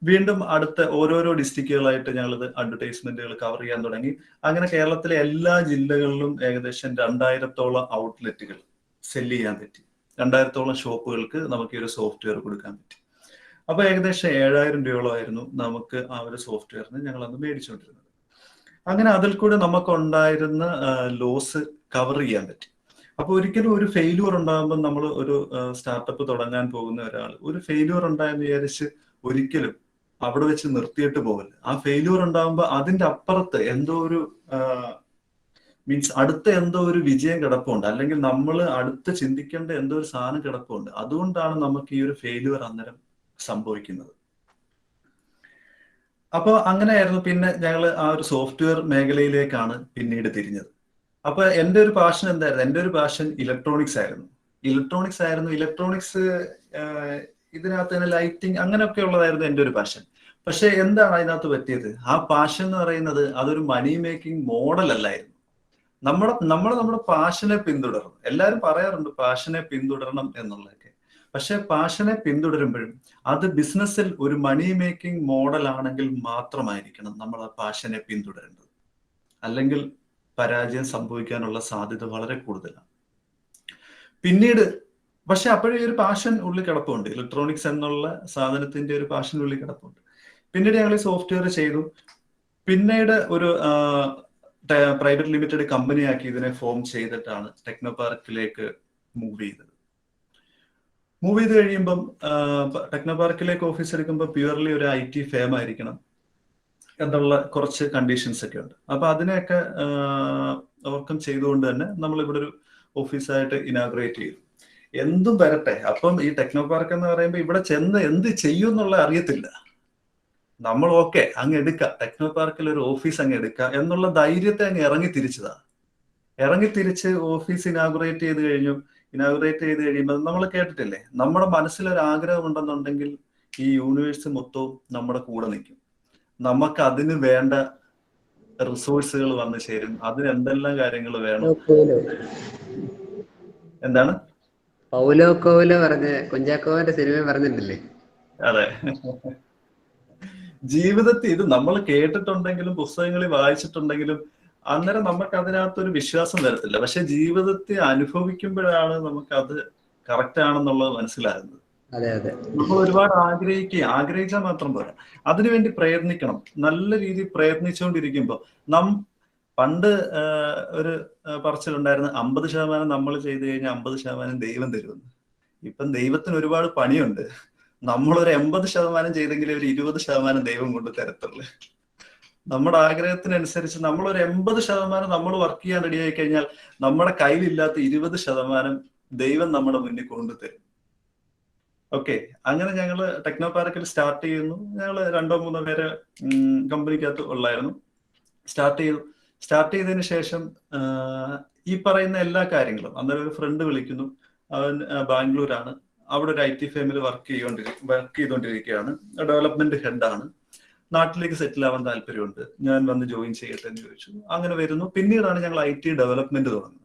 വീണ്ടും അടുത്ത ഓരോരോ ഡിസ്ട്രിക്റ്റുകളായിട്ട് ഞങ്ങളിത് അഡ്വർടൈസ്മെന്റുകൾ കവർ ചെയ്യാൻ തുടങ്ങി. അങ്ങനെ കേരളത്തിലെ എല്ലാ ജില്ലകളിലും ഏകദേശം 2000-ഓളം ഔട്ട്ലെറ്റുകൾ സെല്ല് ചെയ്യാൻ പറ്റി. 2000-ഓളം ഷോപ്പുകൾക്ക് നമുക്ക് ഈ ഒരു സോഫ്റ്റ്വെയർ കൊടുക്കാൻ പറ്റി. അപ്പൊ ഏകദേശം 7000 രൂപയോളമായിരുന്നു നമുക്ക് ആ ഒരു സോഫ്റ്റ്വെയറിന് ഞങ്ങൾ അന്ന് മേടിച്ചുകൊണ്ടിരുന്നത്. അങ്ങനെ അതിൽ കൂടെ നമുക്ക് ഉണ്ടായിരുന്ന ലോസ് കവർ ചെയ്യാൻ പറ്റി. അപ്പൊ ഒരിക്കലും ഒരു ഫെയില്യൂർ ഉണ്ടാകുമ്പോൾ നമ്മൾ ഒരു സ്റ്റാർട്ടപ്പ് തുടങ്ങാൻ പോകുന്ന ഒരാൾ ഒരു ഫെയില്യൂർ ഉണ്ടായെന്ന് വിചാരിച്ച് ഒരിക്കലും അവിടെ വെച്ച് നിർത്തിയിട്ട് പോകല്ല. ആ ഫെയില്യൂർ ഉണ്ടാകുമ്പോൾ അതിന്റെ അപ്പുറത്ത് എന്തോ ഒരു മീൻസ് അടുത്ത എന്തോ ഒരു വിജയം കിടപ്പുണ്ട്, അല്ലെങ്കിൽ നമ്മൾ അടുത്ത് ചിന്തിക്കേണ്ട എന്തോ ഒരു സാധനം കിടപ്പുണ്ട്. അതുകൊണ്ടാണ് നമുക്ക് ഈ ഒരു ഫെയില്യൂർ അന്നേരം സംഭവിക്കുന്നത്. അപ്പൊ അങ്ങനെയായിരുന്നു പിന്നെ ഞങ്ങൾ ആ ഒരു സോഫ്റ്റ്വെയർ മേഖലയിലേക്കാണ് പിന്നീട് തിരിഞ്ഞത്. അപ്പൊ എൻ്റെ ഒരു പാഷൻ എന്തായിരുന്നു? എൻ്റെ ഒരു പാഷൻ ഇലക്ട്രോണിക്സ് ആയിരുന്നു. ഇലക്ട്രോണിക്സ് ഇതിനകത്ത് തന്നെ ലൈറ്റിംഗ് അങ്ങനെയൊക്കെ ഉള്ളതായിരുന്നു എൻ്റെ ഒരു പാഷൻ. പക്ഷെ എന്താണ് അതിനകത്ത് പറ്റിയത്? ആ പാഷൻ എന്ന് പറയുന്നത് അതൊരു മണി മേക്കിംഗ് മോഡൽ അല്ലായിരുന്നു. നമ്മുടെ പാഷനെ പിന്തുടരണം. എല്ലാവരും പറയാറുണ്ട് പാഷനെ പിന്തുടരണം എന്നുള്ളതൊക്കെ. പക്ഷെ പാഷനെ പിന്തുടരുമ്പോഴും അത് ബിസിനസ്സിൽ ഒരു മണി മേക്കിംഗ് മോഡൽ ആണെങ്കിൽ മാത്രമായിരിക്കണം നമ്മൾ ആ പാഷനെ പിന്തുടരേണ്ടത്. അല്ലെങ്കിൽ പരാജയം സംഭവിക്കാനുള്ള സാധ്യത വളരെ കൂടുതലാണ്. പിന്നീട് പക്ഷെ അപ്പോഴും ഒരു പാഷൻ ഉള്ളിൽ കിടപ്പുണ്ട്. ഇലക്ട്രോണിക്സ് എന്നുള്ള സാധനത്തിന്റെ ഒരു പാഷൻ ഉള്ളിൽ കിടപ്പുണ്ട്. പിന്നീട് ഞങ്ങൾ ഈ സോഫ്റ്റ്വെയർ ചെയ്തു. പിന്നീട് ഒരു പ്രൈവറ്റ് ലിമിറ്റഡ് കമ്പനിയാക്കി ഇതിനെ ഫോം ചെയ്തിട്ടാണ് ടെക്നോപാർക്കിലേക്ക് മൂവ് ചെയ്തത്. മൂവ് ചെയ്ത് കഴിയുമ്പം ടെക്നോപാർക്കിലേക്ക് ഓഫീസ് എടുക്കുമ്പോൾ പ്യുവർലി ഒരു IT ഫേം ആയിരിക്കണം എന്നുള്ള കുറച്ച് കണ്ടീഷൻസ് ഒക്കെ ഉണ്ട്. അപ്പൊ അതിനെയൊക്കെ ഓവർകം ചെയ്തുകൊണ്ട് തന്നെ നമ്മൾ ഇവിടെ ഒരു ഓഫീസായിട്ട് ഇനാഗ്രേറ്റ് ചെയ്തു. എന്തും വരട്ടെ, അപ്പം ഈ ടെക്നോപാർക്ക് എന്ന് പറയുമ്പോൾ ഇവിടെ ചെന്ന് എന്ത് ചെയ്യും എന്നുള്ള അറിയത്തില്ല. നമ്മൾ ഓക്കെ അങ്ങ് എടുക്കുക, ടെക്നോപാർക്കിൽ ഒരു ഓഫീസ് അങ്ങ് എടുക്കുക എന്നുള്ള ധൈര്യത്തെ അങ്ങ് ഇറങ്ങി തിരിച്ച് ഓഫീസ് ഇനാഗുറേറ്റ് ചെയ്ത് കഴിഞ്ഞു. ഇനാഗുറേറ്റ് ചെയ്ത് കഴിയുമ്പോൾ നമ്മൾ കേട്ടിട്ടില്ലേ, നമ്മുടെ മനസ്സിലൊരു ആഗ്രഹം ഉണ്ടെന്നുണ്ടെങ്കിൽ ഈ യൂണിവേഴ്സ് മൊത്തവും നമ്മുടെ കൂടെ നിൽക്കും. നമുക്ക് അതിന് വേണ്ട റിസോഴ്സുകൾ വന്നു ചേരും. അതിന് എന്തെല്ലാം കാര്യങ്ങൾ വേണം. എന്താണ് പൗലോ കോവലോ പറഞ്ഞ കുഞ്ചാക്കോവന്റെ സിനിമ പറഞ്ഞിട്ടില്ലേ? അതെ. ജീവിതത്തിൽ ഇത് നമ്മൾ കേട്ടിട്ടുണ്ടെങ്കിലും പുസ്തകങ്ങളിൽ വായിച്ചിട്ടുണ്ടെങ്കിലും അന്നേരം നമുക്ക് അതിനകത്തൊരു വിശ്വാസം വരത്തില്ല. പക്ഷെ ജീവിതത്തിൽ അനുഭവിക്കുമ്പോഴാണ് നമുക്ക് അത് കറക്റ്റ് ആണെന്നുള്ളത് മനസ്സിലാകുന്നത്. അതെ അതെ. നമ്മൾ ഒരുപാട് ആഗ്രഹിച്ചാൽ മാത്രം പോരാ, അതിനുവേണ്ടി പ്രയത്നിക്കണം. നല്ല രീതിയിൽ പ്രയത്നിച്ചുകൊണ്ടിരിക്കുമ്പോൾ പണ്ട് ഒരു പറച്ചിലുണ്ടായിരുന്നു, 50% നമ്മൾ ചെയ്തു കഴിഞ്ഞാൽ 50% ദൈവം തരുമെന്ന്. ഇപ്പം ദൈവത്തിന് ഒരുപാട് പണിയുണ്ട്. നമ്മളൊരു 80% ചെയ്തെങ്കിലേ ഒരു 20% ദൈവം കൊണ്ട് തരത്തുള്ളൂ. നമ്മുടെ ആഗ്രഹത്തിനനുസരിച്ച് നമ്മളൊരു 80% നമ്മൾ വർക്ക് ചെയ്യാൻ റെഡി ആയി കഴിഞ്ഞാൽ നമ്മുടെ കയ്യിലില്ലാത്ത 20% ദൈവം നമ്മുടെ മുന്നിൽ കൊണ്ടുതരും. ഓക്കെ, അങ്ങനെ ഞങ്ങൾ ടെക്നോ പാർക്കിൽ സ്റ്റാർട്ട് ചെയ്യുന്നു. ഞങ്ങൾ 2-3 പേര് കമ്പനിക്കകത്ത് ഉള്ളായിരുന്നു. സ്റ്റാർട്ട് ചെയ്തതിന് ശേഷം ഈ പറയുന്ന എല്ലാ കാര്യങ്ങളും, അന്നേരം ഒരു ഫ്രണ്ട് വിളിക്കുന്നു, അവൻ ബാംഗ്ലൂരാണ്, അവിടെ ഒരു IT ഫേമിൽ വർക്ക് ചെയ്തുകൊണ്ടിരിക്കുകയാണ്, ഡെവലപ്മെന്റ് ഹെഡാണ്, നാട്ടിലേക്ക് സെറ്റിൽ ആവാൻ താല്പര്യമുണ്ട്, ഞാൻ വന്ന് ജോയിൻ ചെയ്യട്ടെ എന്ന് ചോദിച്ചു. അങ്ങനെ വരുന്നു. പിന്നീടാണ് ഞങ്ങൾ IT ഡെവലപ്മെന്റ് തുടങ്ങുന്നത്.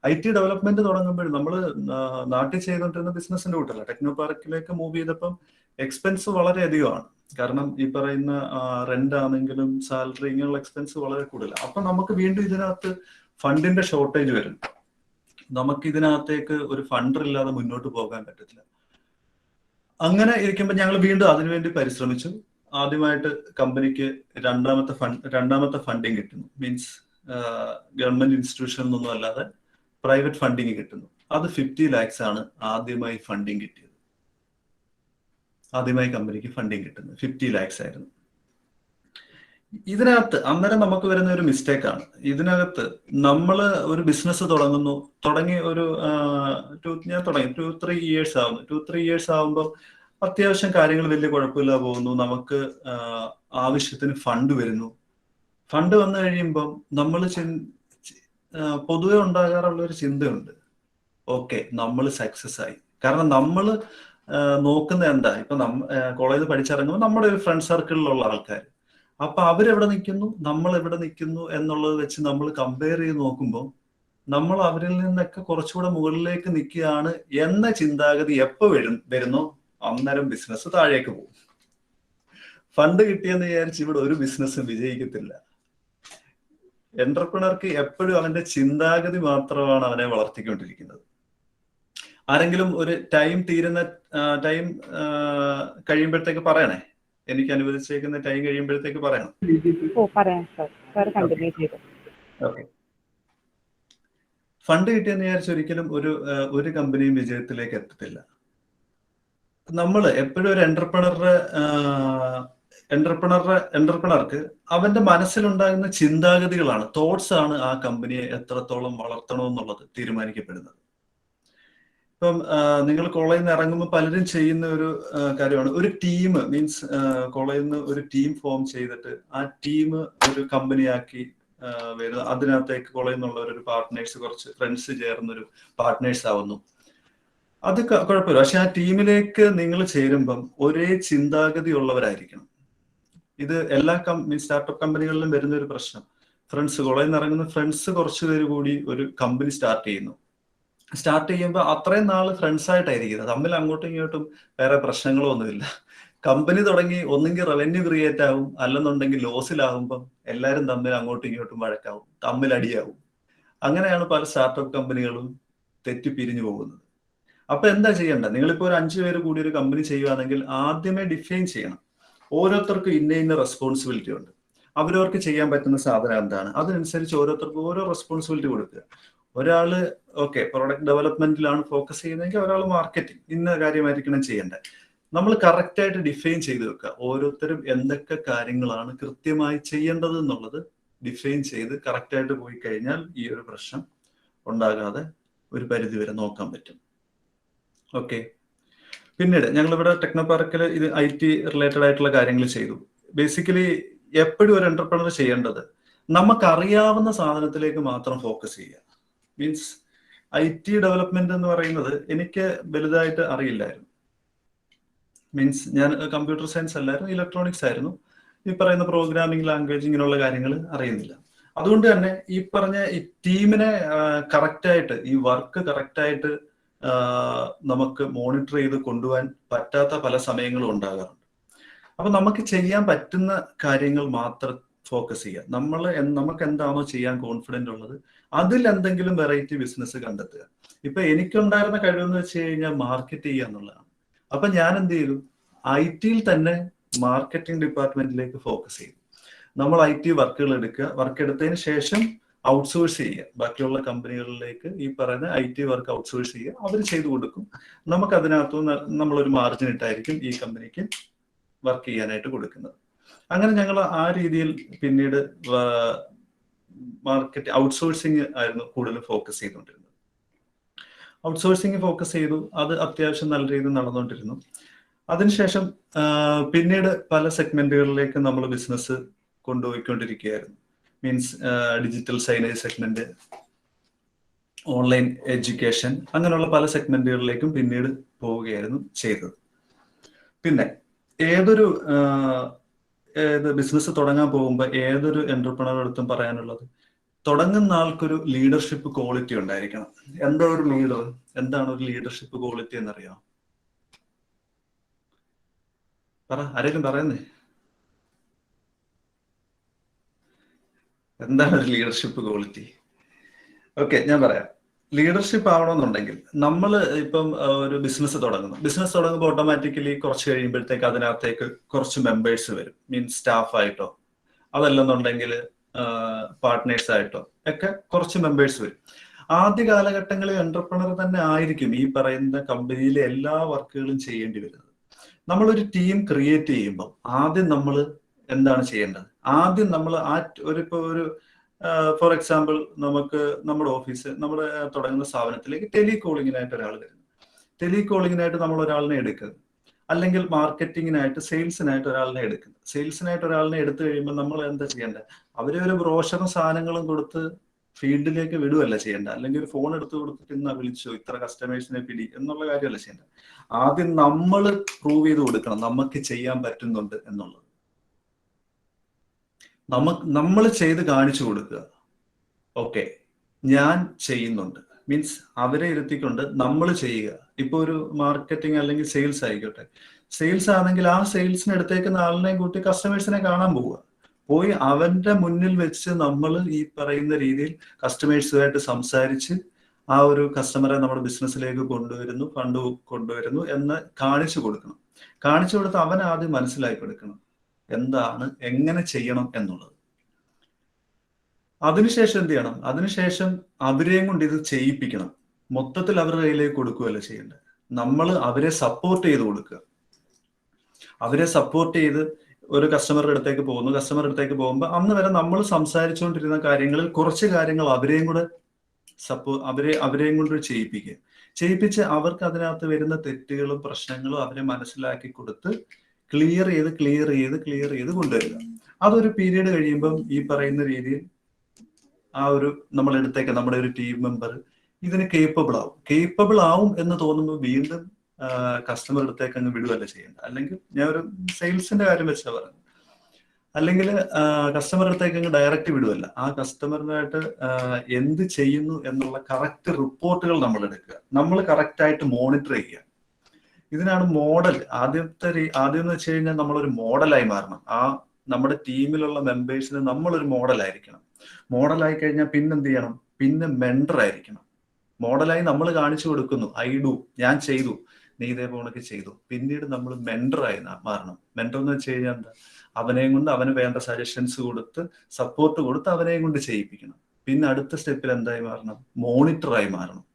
IT ഡെവലപ്മെന്റ് തുടങ്ങുമ്പോൾ നമ്മൾ നാട്ടിൽ ചെയ്തുകൊണ്ടിരുന്ന ബിസിനസിന്റെ കൂട്ടല്ല, ടെക്നോ പാർക്കിലേക്ക് മൂവ് ചെയ്തപ്പം എക്സ്പെൻസ് വളരെ അധികമാണ്. കാരണം ഈ പറയുന്ന റെന്റ് ആണെങ്കിലും സാലറി, ഇങ്ങനെയുള്ള എക്സ്പെൻസ് വളരെ കൂടുതലാണ്. അപ്പൊ നമുക്ക് വീണ്ടും ഇതിനകത്ത് ഫണ്ടിന്റെ ഷോർട്ടേജ് വരും. നമുക്ക് ഇതിനകത്തേക്ക് ഒരു ഫണ്ടർ ഇല്ലാതെ മുന്നോട്ട് പോകാൻ പറ്റത്തില്ല. അങ്ങനെ ഇരിക്കുമ്പോൾ ഞങ്ങൾ വീണ്ടും അതിനുവേണ്ടി പരിശ്രമിച്ചു. ആദ്യമായിട്ട് കമ്പനിക്ക് രണ്ടാമത്തെ ഫണ്ടിങ് കിട്ടുന്നു. മീൻസ് ഗവൺമെന്റ് ഇൻസ്റ്റിറ്റ്യൂഷനിൽ നിന്നൊന്നും അല്ലാതെ പ്രൈവറ്റ് ഫണ്ടിങ് കിട്ടുന്നു. അത് 50 lakhs ആണ് ആദ്യമായി ഫണ്ടിങ് കിട്ടിയത്. ആദ്യമായി കമ്പനിക്ക് ഫണ്ടിങ് കിട്ടുന്നത് 50 lakhs ആയിരുന്നു. ഇതിനകത്ത് അന്നേരം നമുക്ക് വരുന്ന ഒരു മിസ്റ്റേക്ക് ആണ്. ഇതിനകത്ത് നമ്മൾ ഒരു ബിസിനസ് തുടങ്ങി ഒരു 2-3 years ആവുന്നു. 2-3 years ആവുമ്പോൾ അത്യാവശ്യം കാര്യങ്ങൾ വലിയ കുഴപ്പമില്ല പോകുന്നു. നമുക്ക് ആവശ്യത്തിന് ഫണ്ട് വരുന്നു. ഫണ്ട് വന്നു കഴിയുമ്പം നമ്മൾ പൊതുവെ ഉണ്ടാകാറുള്ള ഒരു ചിന്തയുണ്ട്, ഓക്കെ നമ്മൾ സക്സസ് ആയി. കാരണം നമ്മൾ നോക്കുന്ന എന്താ, ഇപ്പൊ കോളേജിൽ പഠിച്ചിറങ്ങുമ്പോൾ നമ്മുടെ ഒരു ഫ്രണ്ട് സർക്കിളിലുള്ള ആൾക്കാർ, അപ്പൊ അവരെവിടെ നിൽക്കുന്നു, നമ്മൾ എവിടെ നിൽക്കുന്നു എന്നുള്ളത് വെച്ച് നമ്മൾ കമ്പയർ ചെയ്ത് നോക്കുമ്പോൾ നമ്മൾ അവരിൽ നിന്നൊക്കെ കുറച്ചുകൂടെ മുകളിലേക്ക് നിൽക്കുകയാണ് എന്ന ചിന്താഗതി എപ്പോ വരുന്നോ അന്നേരം ബിസിനസ് താഴേക്ക് പോകും. ഫണ്ട് കിട്ടിയെന്ന് വിചാരിച്ച് ഇവിടെ ഒരു ബിസിനസ്സും വിജയിക്കത്തില്ല. എന്റർപ്രണർക്ക് എപ്പോഴും അവന്റെ ചിന്താഗതി മാത്രമാണ് അവനെ വളർത്തിക്കൊണ്ടിരിക്കുന്നത്. ആരെങ്കിലും ഒരു ടൈം കഴിയുമ്പോഴത്തേക്ക് പറയണേ, എനിക്ക് അനുവദിച്ചേക്കുന്ന ടൈം കഴിയുമ്പോഴത്തേക്ക് പറയണം. ഓക്കെ. ഫണ്ട് കിട്ടിയെന്ന് വിചാരിച്ച് ഒരിക്കലും ഒരു കമ്പനിയും വിജയത്തിലേക്ക് എത്തത്തില്ല. നമ്മൾ എപ്പോഴും ഒരു എന്റർപ്രണർക്ക് അവന്റെ മനസ്സിലുണ്ടാകുന്ന ചിന്താഗതികളാണ്, തോട്ട്സ് ആണ് ആ കമ്പനിയെ എത്രത്തോളം വളർത്തണമെന്നുള്ളത് തീരുമാനിക്കപ്പെടുന്നത്. ഇപ്പം നിങ്ങൾ കോളേജിൽ നിന്ന് ഇറങ്ങുമ്പോൾ പലരും ചെയ്യുന്ന ഒരു കാര്യമാണ് ഒരു ടീം, മീൻസ് കോളേജിൽ നിന്ന് ഒരു ടീം ഫോം ചെയ്തിട്ട് ആ ടീം ഒരു കമ്പനിയാക്കി വരുന്നത്. അതിനകത്തേക്ക് കോളേജിൽ നിന്നുള്ള ഒരു പാർട്ട്നേഴ്സ്, കുറച്ച് ഫ്രണ്ട്സ് ചേർന്നൊരു പാർട്ട്നേഴ്സ് ആവുന്നു. അത് കുഴപ്പമില്ല. പക്ഷെ ആ ടീമിലേക്ക് നിങ്ങൾ ചേരുമ്പം ഒരേ ചിന്താഗതി ഉള്ളവരായിരിക്കണം. ഇത് എല്ലാ സ്റ്റാർട്ടപ്പ് കമ്പനികളിലും വരുന്ന ഒരു പ്രശ്നം. കോളേജിൽ നിന്ന് ഇറങ്ങുന്ന ഫ്രണ്ട്സ് കുറച്ച് പേര് കൂടി ഒരു കമ്പനി സ്റ്റാർട്ട് ചെയ്യുമ്പോൾ അത്രയും നാള് ഫ്രണ്ട്സ് ആയിട്ടായിരിക്കുന്നത്. തമ്മിൽ അങ്ങോട്ടും ഇങ്ങോട്ടും വേറെ പ്രശ്നങ്ങളോ ഒന്നുമില്ല. കമ്പനി തുടങ്ങി ഒന്നെങ്കിൽ റവന്യൂ ക്രിയേറ്റ് ആവും, അല്ലെന്നുണ്ടെങ്കിൽ ലോസിലാകുമ്പം എല്ലാവരും തമ്മിൽ അങ്ങോട്ടും ഇങ്ങോട്ടും വഴക്കാവും, തമ്മിൽ അടിയാവും. അങ്ങനെയാണ് പല സ്റ്റാർട്ടപ്പ് കമ്പനികളും തെറ്റിപ്പിരിഞ്ഞു പോകുന്നത്. അപ്പൊ എന്താ ചെയ്യേണ്ടത്? നിങ്ങളിപ്പോ ഒരു 5 പേര് കൂടി ഒരു കമ്പനി ചെയ്യുകയാണെങ്കിൽ ആദ്യമേ ഡിഫൈൻ ചെയ്യണം, ഓരോരുത്തർക്കും ഇന്ന റെസ്പോൺസിബിലിറ്റി ഉണ്ട്, അവരവർക്ക് ചെയ്യാൻ പറ്റുന്ന സാധനം എന്താണ്, അതിനനുസരിച്ച് ഓരോരുത്തർക്കും ഓരോ റെസ്പോൺസിബിലിറ്റി കൊടുക്കുക. ഒരാള് പ്രൊഡക്റ്റ് ഡെവലപ്മെന്റിലാണ് ഫോക്കസ് ചെയ്യുന്നതെങ്കിൽ ഒരാൾ മാർക്കറ്റിംഗ്, ഇന്ന കാര്യമായിരിക്കണം ചെയ്യേണ്ടത്. നമ്മൾ കറക്റ്റ് ആയിട്ട് ഡിഫൈൻ ചെയ്ത് വെക്കുക. ഓരോരുത്തരും എന്തൊക്കെ കാര്യങ്ങളാണ് കൃത്യമായി ചെയ്യേണ്ടത് എന്നുള്ളത് ഡിഫൈൻ ചെയ്ത് കറക്റ്റ് ആയിട്ട് പോയി കഴിഞ്ഞാൽ ഈ ഒരു പ്രശ്നം ഉണ്ടാകാതെ ഒരു പരിധി വരെ നോക്കാൻ പറ്റും. ഓക്കെ. പിന്നീട് ഞങ്ങളിവിടെ ടെക്നോ പാർക്കിൽ ഇത് IT റിലേറ്റഡ് ആയിട്ടുള്ള കാര്യങ്ങൾ ചെയ്തു. ബേസിക്കലി എപ്പോഴും ഒരു എന്റർപ്രണർ ചെയ്യേണ്ടത് നമുക്കറിയാവുന്ന സാധനത്തിലേക്ക് മാത്രം ഫോക്കസ് ചെയ്യുക. മീൻസ് IT ഡെവലപ്മെന്റ് എന്ന് പറയുന്നത് എനിക്ക് വലുതായിട്ട് അറിയില്ലായിരുന്നു. മീൻസ് ഞാൻ കമ്പ്യൂട്ടർ സയൻസ് അല്ലായിരുന്നു, ഇലക്ട്രോണിക്സ് ആയിരുന്നു. ഈ പറയുന്ന പ്രോഗ്രാമിംഗ് ലാംഗ്വേജ് ഇങ്ങനെയുള്ള കാര്യങ്ങൾ അറിയുന്നില്ല. അതുകൊണ്ട് തന്നെ ഈ പറഞ്ഞ ഈ ടീമിനെ കറക്റ്റായിട്ട്, ഈ വർക്ക് കറക്റ്റായിട്ട് നമുക്ക് മോണിറ്റർ ചെയ്ത് കൊണ്ടുപോകാൻ പറ്റാത്ത പല സമയങ്ങളും ഉണ്ടാകാറുണ്ട്. അപ്പൊ നമുക്ക് ചെയ്യാൻ പറ്റുന്ന കാര്യങ്ങൾ മാത്രം ഫോക്കസ് ചെയ്യുക. നമുക്ക് എന്താണോ ചെയ്യാൻ കോൺഫിഡന്റ് ഉള്ളത് അതിൽ എന്തെങ്കിലും വെറൈറ്റി ബിസിനസ് കണ്ടെത്തുക. ഇപ്പൊ എനിക്കുണ്ടായിരുന്ന കഴിവെന്ന് വെച്ച് കഴിഞ്ഞാൽ മാർക്കറ്റ് ചെയ്യുക എന്നുള്ളതാണ്. അപ്പൊ ഞാൻ എന്ത് ചെയ്തു, IT തന്നെ മാർക്കറ്റിംഗ് ഡിപ്പാർട്ട്മെന്റിലേക്ക് ഫോക്കസ് ചെയ്തു. നമ്മൾ IT വർക്കുകൾ എടുക്കുക, വർക്ക് എടുത്തതിന് ശേഷം ഔട്ട്സോഴ്സ് ചെയ്യുക. ബാക്കിയുള്ള കമ്പനികളിലേക്ക് ഈ പറയുന്ന IT വർക്ക് ഔട്ട്സോഴ്സ് ചെയ്യുക, അവർ ചെയ്തു കൊടുക്കും. നമുക്ക് അതിനകത്ത് നമ്മളൊരു മാർജിൻ ഇട്ടായിരിക്കും ഈ കമ്പനിക്ക് വർക്ക് ചെയ്യാനായിട്ട് കൊടുക്കുന്നത്. അങ്ങനെ ഞങ്ങൾ ആ രീതിയിൽ പിന്നീട് മാർക്കറ്റ് ഔട്ട്സോഴ്സിങ് ആയിരുന്നു കൂടുതൽ ഫോക്കസ് ചെയ്തുകൊണ്ടിരുന്നത്. ഔട്ട്സോഴ്സിങ് ഫോക്കസ് ചെയ്തു, അത് അത്യാവശ്യം നല്ല രീതിയിൽ നടന്നുകൊണ്ടിരുന്നു. അതിനുശേഷം പിന്നീട് പല സെഗ്മെന്റുകളിലേക്ക് നമ്മൾ ബിസിനസ് കൊണ്ടുപോയിക്കൊണ്ടിരിക്കുകയായിരുന്നു. Means digital signage segment, online education, അങ്ങനെയുള്ള പല സെഗ്മെന്റുകളിലേക്കും പിന്നീട് പോവുകയായിരുന്നു ചെയ്തത്. പിന്നെ ഏതൊരു ബിസിനസ് തുടങ്ങാൻ പോകുമ്പോൾ ഏതൊരു എന്റർപ്രണർ അടുത്തും പറയാനുള്ളത്, തുടങ്ങുന്ന ആൾക്കൊരു ലീഡർഷിപ്പ് ക്വാളിറ്റി ഉണ്ടായിരിക്കണം. എന്താണ് ഒരു ലീഡർഷിപ്പ് ക്വാളിറ്റി എന്നറിയാം? ആരെങ്കിലും പറയുന്നേ, എന്താണ് ഒരു ലീഡർഷിപ്പ് ക്വാളിറ്റി? ഓക്കെ, ഞാൻ പറയാം. ലീഡർഷിപ്പ് ആവണമെന്നുണ്ടെങ്കിൽ നമ്മൾ ഇപ്പം ഒരു ബിസിനസ് തുടങ്ങുമ്പോൾ ഓട്ടോമാറ്റിക്കലി കുറച്ച് കഴിയുമ്പോഴത്തേക്ക് അതിനകത്തേക്ക് കുറച്ച് മെമ്പേഴ്സ് വരും. മീൻസ് സ്റ്റാഫ് ആയിട്ടോ അതല്ലെന്നുണ്ടെങ്കിൽ പാർട്ട്നേഴ്സ് ആയിട്ടോ ഒക്കെ കുറച്ച് മെമ്പേഴ്സ് വരും. ആദ്യ കാലഘട്ടങ്ങളിൽ എന്റർപ്രണർ തന്നെ ആയിരിക്കും ഈ പറയുന്ന കമ്പനിയിലെ എല്ലാ വർക്കുകളും ചെയ്യേണ്ടി വരുന്നത്. നമ്മളൊരു ടീം ക്രിയേറ്റ് ചെയ്യുമ്പോൾ ആദ്യം നമ്മൾ എന്താണ് ചെയ്യേണ്ടത്? ആദ്യം നമ്മൾ ഒരു ഫോർ എക്സാമ്പിൾ, നമുക്ക് നമ്മുടെ ഓഫീസ്, നമ്മുടെ തുടങ്ങുന്ന സ്ഥാപനത്തിലേക്ക് ടെലികോളിങ്ങിനായിട്ട് ഒരാൾ വരുന്നു. ടെലികോളിങ്ങിനായിട്ട് നമ്മൾ ഒരാളിനെ എടുക്കുക, അല്ലെങ്കിൽ മാർക്കറ്റിങ്ങിനായിട്ട് സെയിൽസിനായിട്ട് ഒരാളിനെ എടുക്കുന്നത്. സെയിൽസിനായിട്ട് ഒരാളിനെ എടുത്തു കഴിയുമ്പോൾ നമ്മൾ എന്താ ചെയ്യേണ്ടത്? അവരെ ഒരു ബ്രോഷറും സാധനങ്ങളും കൊടുത്ത് ഫീൽഡിലേക്ക് വിടുവല്ല ചെയ്യേണ്ട, അല്ലെങ്കിൽ ഒരു ഫോൺ എടുത്ത് കൊടുത്തിട്ട് ഇന്ന് വിളിച്ചു ഇത്ര കസ്റ്റമേഴ്സിനെ പിടി എന്നുള്ള കാര്യമല്ല ചെയ്യേണ്ടത്. ആദ്യം നമ്മൾ പ്രൂവ് ചെയ്ത് കൊടുക്കണം നമുക്ക് ചെയ്യാൻ പറ്റുന്നുണ്ട് എന്നുള്ളത്. നമ്മൾ ചെയ്ത് കാണിച്ചു കൊടുക്കുക. ഓക്കെ, ഞാൻ ചെയ്യുന്നുണ്ട്, മീൻസ് അവരെ ഇരുത്തിക്കൊണ്ട് നമ്മൾ ചെയ്യുക. ഇപ്പൊ ഒരു മാർക്കറ്റിംഗ് അല്ലെങ്കിൽ സെയിൽസ് ആയിക്കോട്ടെ, സെയിൽസ് ആണെങ്കിൽ ആ സെയിൽസിന് എടുത്തേക്കുന്ന ആളിനെയും കൂട്ടി കസ്റ്റമേഴ്സിനെ കാണാൻ പോവുക. പോയി അവന്റെ മുന്നിൽ വെച്ച് നമ്മൾ ഈ പറയുന്ന രീതിയിൽ കസ്റ്റമേഴ്സുമായിട്ട് സംസാരിച്ച് ആ ഒരു കസ്റ്റമറെ നമ്മുടെ ബിസിനസ്സിലേക്ക് കൊണ്ടുവരുന്നു, ഫണ്ട് കൊണ്ടുവരുന്നു എന്ന് കാണിച്ചു കൊടുക്കണം. കാണിച്ചു കൊടുത്ത് അവൻ ആദ്യം മനസ്സിലാക്കി കൊടുക്കണം എന്താണ്, എങ്ങനെ ചെയ്യണം എന്നുള്ളത്. അതിനുശേഷം എന്ത് ചെയ്യണം? അതിനുശേഷം അവരെയും കൊണ്ട് ഇത് ചെയ്യിപ്പിക്കണം. മൊത്തത്തിൽ അവരുടെ കയ്യിലേക്ക് കൊടുക്കുകയല്ല ചെയ്യേണ്ടത്. നമ്മൾ അവരെ സപ്പോർട്ട് ചെയ്ത് കൊടുക്കുക. അവരെ സപ്പോർട്ട് ചെയ്ത് ഒരു കസ്റ്റമറുടെ അടുത്തേക്ക് പോകുന്നു. കസ്റ്റമറുടെ അടുത്തേക്ക് പോകുമ്പോൾ അന്ന് വരെ നമ്മൾ സംസാരിച്ചുകൊണ്ടിരുന്ന കാര്യങ്ങളിൽ കുറച്ച് കാര്യങ്ങൾ അവരെയും കൂടെ അവരെയും കൊണ്ട് ചെയ്യിപ്പിച്ച് അവർക്ക് അതിനകത്ത് വരുന്ന തെറ്റുകളും പ്രശ്നങ്ങളും അവരെ മനസ്സിലാക്കി കൊടുത്ത് ക്ലിയർ ചെയ്ത് കൊണ്ടുവരിക. അതൊരു പീരീഡ് കഴിയുമ്പം ഈ പറയുന്ന രീതിയിൽ ആ ഒരു നമ്മുടെ ഒരു ടീം മെമ്പർ ഇതിന് കേപ്പബിൾ ആവും എന്ന് തോന്നുമ്പോൾ വീണ്ടും കസ്റ്റമർ അടുത്തേക്ക് അങ്ങ് വിടുവല്ല ചെയ്യേണ്ട. അല്ലെങ്കിൽ ഞാൻ ഒരു സെയിൽസിന്റെ കാര്യം വെച്ചാ പറഞ്ഞു, അല്ലെങ്കിൽ കസ്റ്റമർ അടുത്തേക്ക് അങ്ങ് ഡയറക്റ്റ് വിടുവല്ല. ആ കസ്റ്റമറിനായിട്ട് എന്ത് ചെയ്യുന്നു എന്നുള്ള കറക്റ്റ് റിപ്പോർട്ടുകൾ നമ്മൾ എടുക്കുക. നമ്മൾ കറക്റ്റ് ആയിട്ട് മോണിറ്റർ ചെയ്യുക. ഇതിനാണ് മോഡൽ. ആദ്യം എന്ന് വെച്ച് കഴിഞ്ഞാൽ നമ്മളൊരു മോഡലായി മാറണം. നമ്മുടെ ടീമിലുള്ള മെമ്പേഴ്സിന് നമ്മളൊരു മോഡലായിരിക്കണം. മോഡലായി കഴിഞ്ഞാൽ പിന്നെന്ത് ചെയ്യണം? പിന്നെ മെന്റർ ആയിരിക്കണം. മോഡലായി നമ്മൾ കാണിച്ചു കൊടുക്കുന്നു, ഞാൻ ചെയ്തു, നീ ഇതേപോലൊക്കെ ചെയ്തു. പിന്നീട് നമ്മൾ മെന്ററായി മാറണം. മെന്റർ എന്ന് വെച്ച് കഴിഞ്ഞാൽ എന്താ? അവനെയും കൊണ്ട് അവന് വേണ്ട സജഷൻസ് കൊടുത്ത് സപ്പോർട്ട് കൊടുത്ത് അവനെയും കൊണ്ട് ചെയ്യിപ്പിക്കണം. പിന്നെ അടുത്ത സ്റ്റെപ്പിൽ എന്തായി മാറണം? മോണിറ്ററായി മാറണം.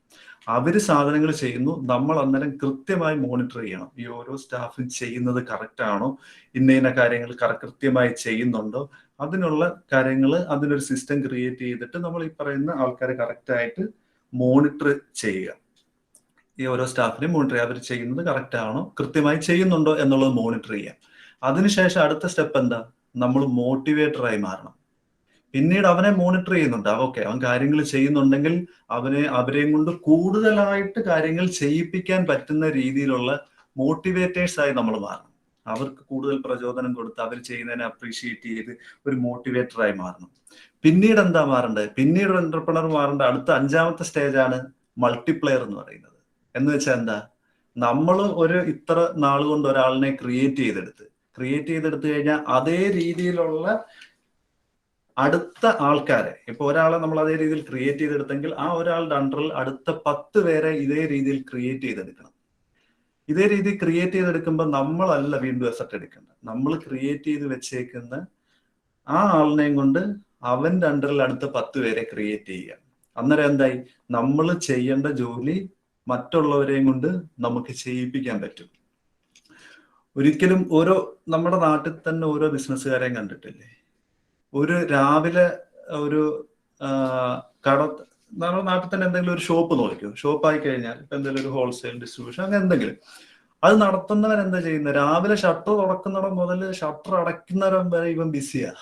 അവര് സാധനങ്ങൾ ചെയ്യുന്നു, നമ്മൾ അന്നേരം കൃത്യമായി മോണിറ്റർ ചെയ്യണം. ഈ ഓരോ സ്റ്റാഫും ചെയ്യുന്നത് കറക്റ്റ് ആണോ, ഇന്ന കാര്യങ്ങൾ കൃത്യമായി ചെയ്യുന്നുണ്ടോ, അതിനുള്ള കാര്യങ്ങൾ, അതിനൊരു സിസ്റ്റം ക്രിയേറ്റ് ചെയ്തിട്ട് നമ്മൾ ഈ പറയുന്ന ആൾക്കാരെ കറക്റ്റ് ആയിട്ട് മോണിറ്റർ ചെയ്യുക. ഈ ഓരോ സ്റ്റാഫിനെയും മോണിറ്റർ ചെയ്യുക. അവർ ചെയ്യുന്നത് കറക്റ്റ് ആണോ, കൃത്യമായി ചെയ്യുന്നുണ്ടോ എന്നുള്ളത് മോണിറ്റർ ചെയ്യാം. അതിനുശേഷം അടുത്ത സ്റ്റെപ്പ് എന്താ? നമ്മൾ മോട്ടിവേറ്ററായി മാറണം. പിന്നീട് അവനെ മോണിറ്റർ ചെയ്യുന്നുണ്ട്. ഓക്കെ, അവൻ കാര്യങ്ങൾ ചെയ്യുന്നുണ്ടെങ്കിൽ അവരെയും കൊണ്ട് കൂടുതലായിട്ട് കാര്യങ്ങൾ ചെയ്യിപ്പിക്കാൻ പറ്റുന്ന രീതിയിലുള്ള മോട്ടിവേറ്റേഴ്സ് ആയി നമ്മൾ മാറണം. അവർക്ക് കൂടുതൽ പ്രചോദനം കൊടുത്ത് അവർ ചെയ്യുന്നതിനെ അപ്രീഷിയേറ്റ് ചെയ്ത് ഒരു മോട്ടിവേറ്ററായി മാറണം. പിന്നീട് എന്താ മാറേണ്ടത്? പിന്നീട് ഒരു എന്റർപ്രണർ മാറേണ്ട അടുത്ത 5ാമത്തെ സ്റ്റേജാണ് മൾട്ടിപ്ലെയർ എന്ന് പറയുന്നത്. എന്ന് വെച്ചാൽ എന്താ, നമ്മൾ ഒരു ഇത്ര നാൾ കൊണ്ട് ഒരാളിനെ ക്രിയേറ്റ് ചെയ്തെടുത്ത് കഴിഞ്ഞാൽ അതേ രീതിയിലുള്ള അടുത്ത ആൾക്കാരെ, ഇപ്പൊ ഒരാളെ നമ്മൾ അതേ രീതിയിൽ ക്രിയേറ്റ് ചെയ്തെടുത്തെങ്കിൽ ആ ഒരാളുടെ അണ്ടറിൽ അടുത്ത 10 പേരെ ഇതേ രീതിയിൽ ക്രിയേറ്റ് ചെയ്തെടുക്കണം. ഇതേ രീതിയിൽ ക്രിയേറ്റ് ചെയ്തെടുക്കുമ്പോൾ നമ്മളല്ല വീണ്ടും എഫർട്ട് എടുക്കേണ്ടത്. നമ്മൾ ക്രിയേറ്റ് ചെയ്ത് വെച്ചേക്കുന്ന ആ ആളിനെയും കൊണ്ട് അവന്റെ അണ്ടറിൽ അടുത്ത 10 പേരെ ക്രിയേറ്റ് ചെയ്യുക. അന്നേരം എന്തായി, നമ്മൾ ചെയ്യേണ്ട ജോലി മറ്റുള്ളവരെയും കൊണ്ട് നമുക്ക് ചെയ്യിപ്പിക്കാൻ പറ്റും. ഒരിക്കലും നമ്മുടെ നാട്ടിൽ തന്നെ ഓരോ ബിസിനസ്സുകാരെയും കണ്ടിട്ടില്ലേ, ഒരു രാവിലെ ഒരു നമ്മുടെ നാട്ടിൽ തന്നെ എന്തെങ്കിലും ഒരു ഷോപ്പ് നോക്കിയോ, ഷോപ്പായി കഴിഞ്ഞാൽ ഇപ്പൊ എന്തെങ്കിലും ഒരു ഹോൾസെയിൽ ഡിസ്ട്രിബ്യൂഷൻ അങ്ങനെ എന്തെങ്കിലും, അത് നടത്തുന്നവൻ എന്താ ചെയ്യുന്നത്, രാവിലെ ഷട്ടർ തുറക്കുന്നിടം മുതൽ ഷട്ടർ അടയ്ക്കുന്നവരം വരെ ഇവൻ ബിസിയാ.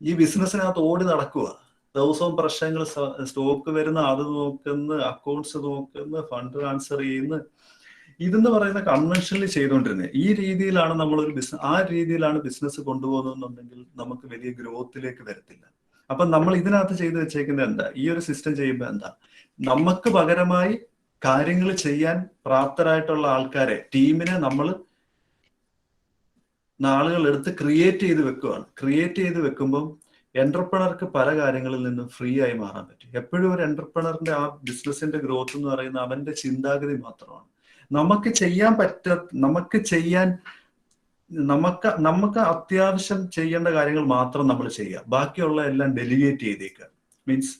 ഈ ബിസിനസ്സിനകത്ത് ഓടി നടക്കുക, ദിവസവും പ്രശ്നങ്ങൾ, സ്റ്റോക്ക് വരുന്ന അത് നോക്കുന്നു, അക്കൗണ്ട്സ് നോക്കുന്നു, ഫണ്ട് ട്രാൻസ്ഫർ ചെയ്യുന്നു. ഇതെന്ന് പറയുന്ന കൺവെൻഷനലി ചെയ്തുകൊണ്ടിരുന്നത്. ഈ രീതിയിലാണ് നമ്മളൊരു രീതിയിലാണ് ബിസിനസ് കൊണ്ടുപോകുന്നുണ്ടെങ്കിൽ നമുക്ക് വലിയ ഗ്രോത്തിലേക്ക് വരത്തില്ല. അപ്പൊ നമ്മൾ ഇതിനകത്ത് ചെയ്തു വെച്ചേക്കുന്നത് എന്താ, ഈ ഒരു സിസ്റ്റം ചെയ്യുമ്പോൾ എന്താ, നമുക്ക് പകരമായി കാര്യങ്ങൾ ചെയ്യാൻ പ്രാപ്തരായിട്ടുള്ള ആൾക്കാരെ, ടീമിനെ നമ്മൾ നാളുകൾ എടുത്ത് ക്രിയേറ്റ് ചെയ്ത് വെക്കുകയാണ്. ക്രിയേറ്റ് ചെയ്ത് വെക്കുമ്പോൾ എന്റർപ്രണർക്ക് പല കാര്യങ്ങളിൽ നിന്നും ഫ്രീ ആയി മാറാൻ പറ്റും. എപ്പോഴും ഒരു എന്റർപ്രണറിന്റെ ആ ബിസിനസിന്റെ ഗ്രോത്ത് എന്ന് പറയുന്നത് അവന്റെ ചിന്താഗതി മാത്രമാണ്. നമുക്ക് അത്യാവശ്യം ചെയ്യേണ്ട കാര്യങ്ങൾ മാത്രം നമ്മൾ ചെയ്യുക, ബാക്കിയുള്ള എല്ലാം ഡെലിഗേറ്റ് ചെയ്തേക്കുക. മീൻസ്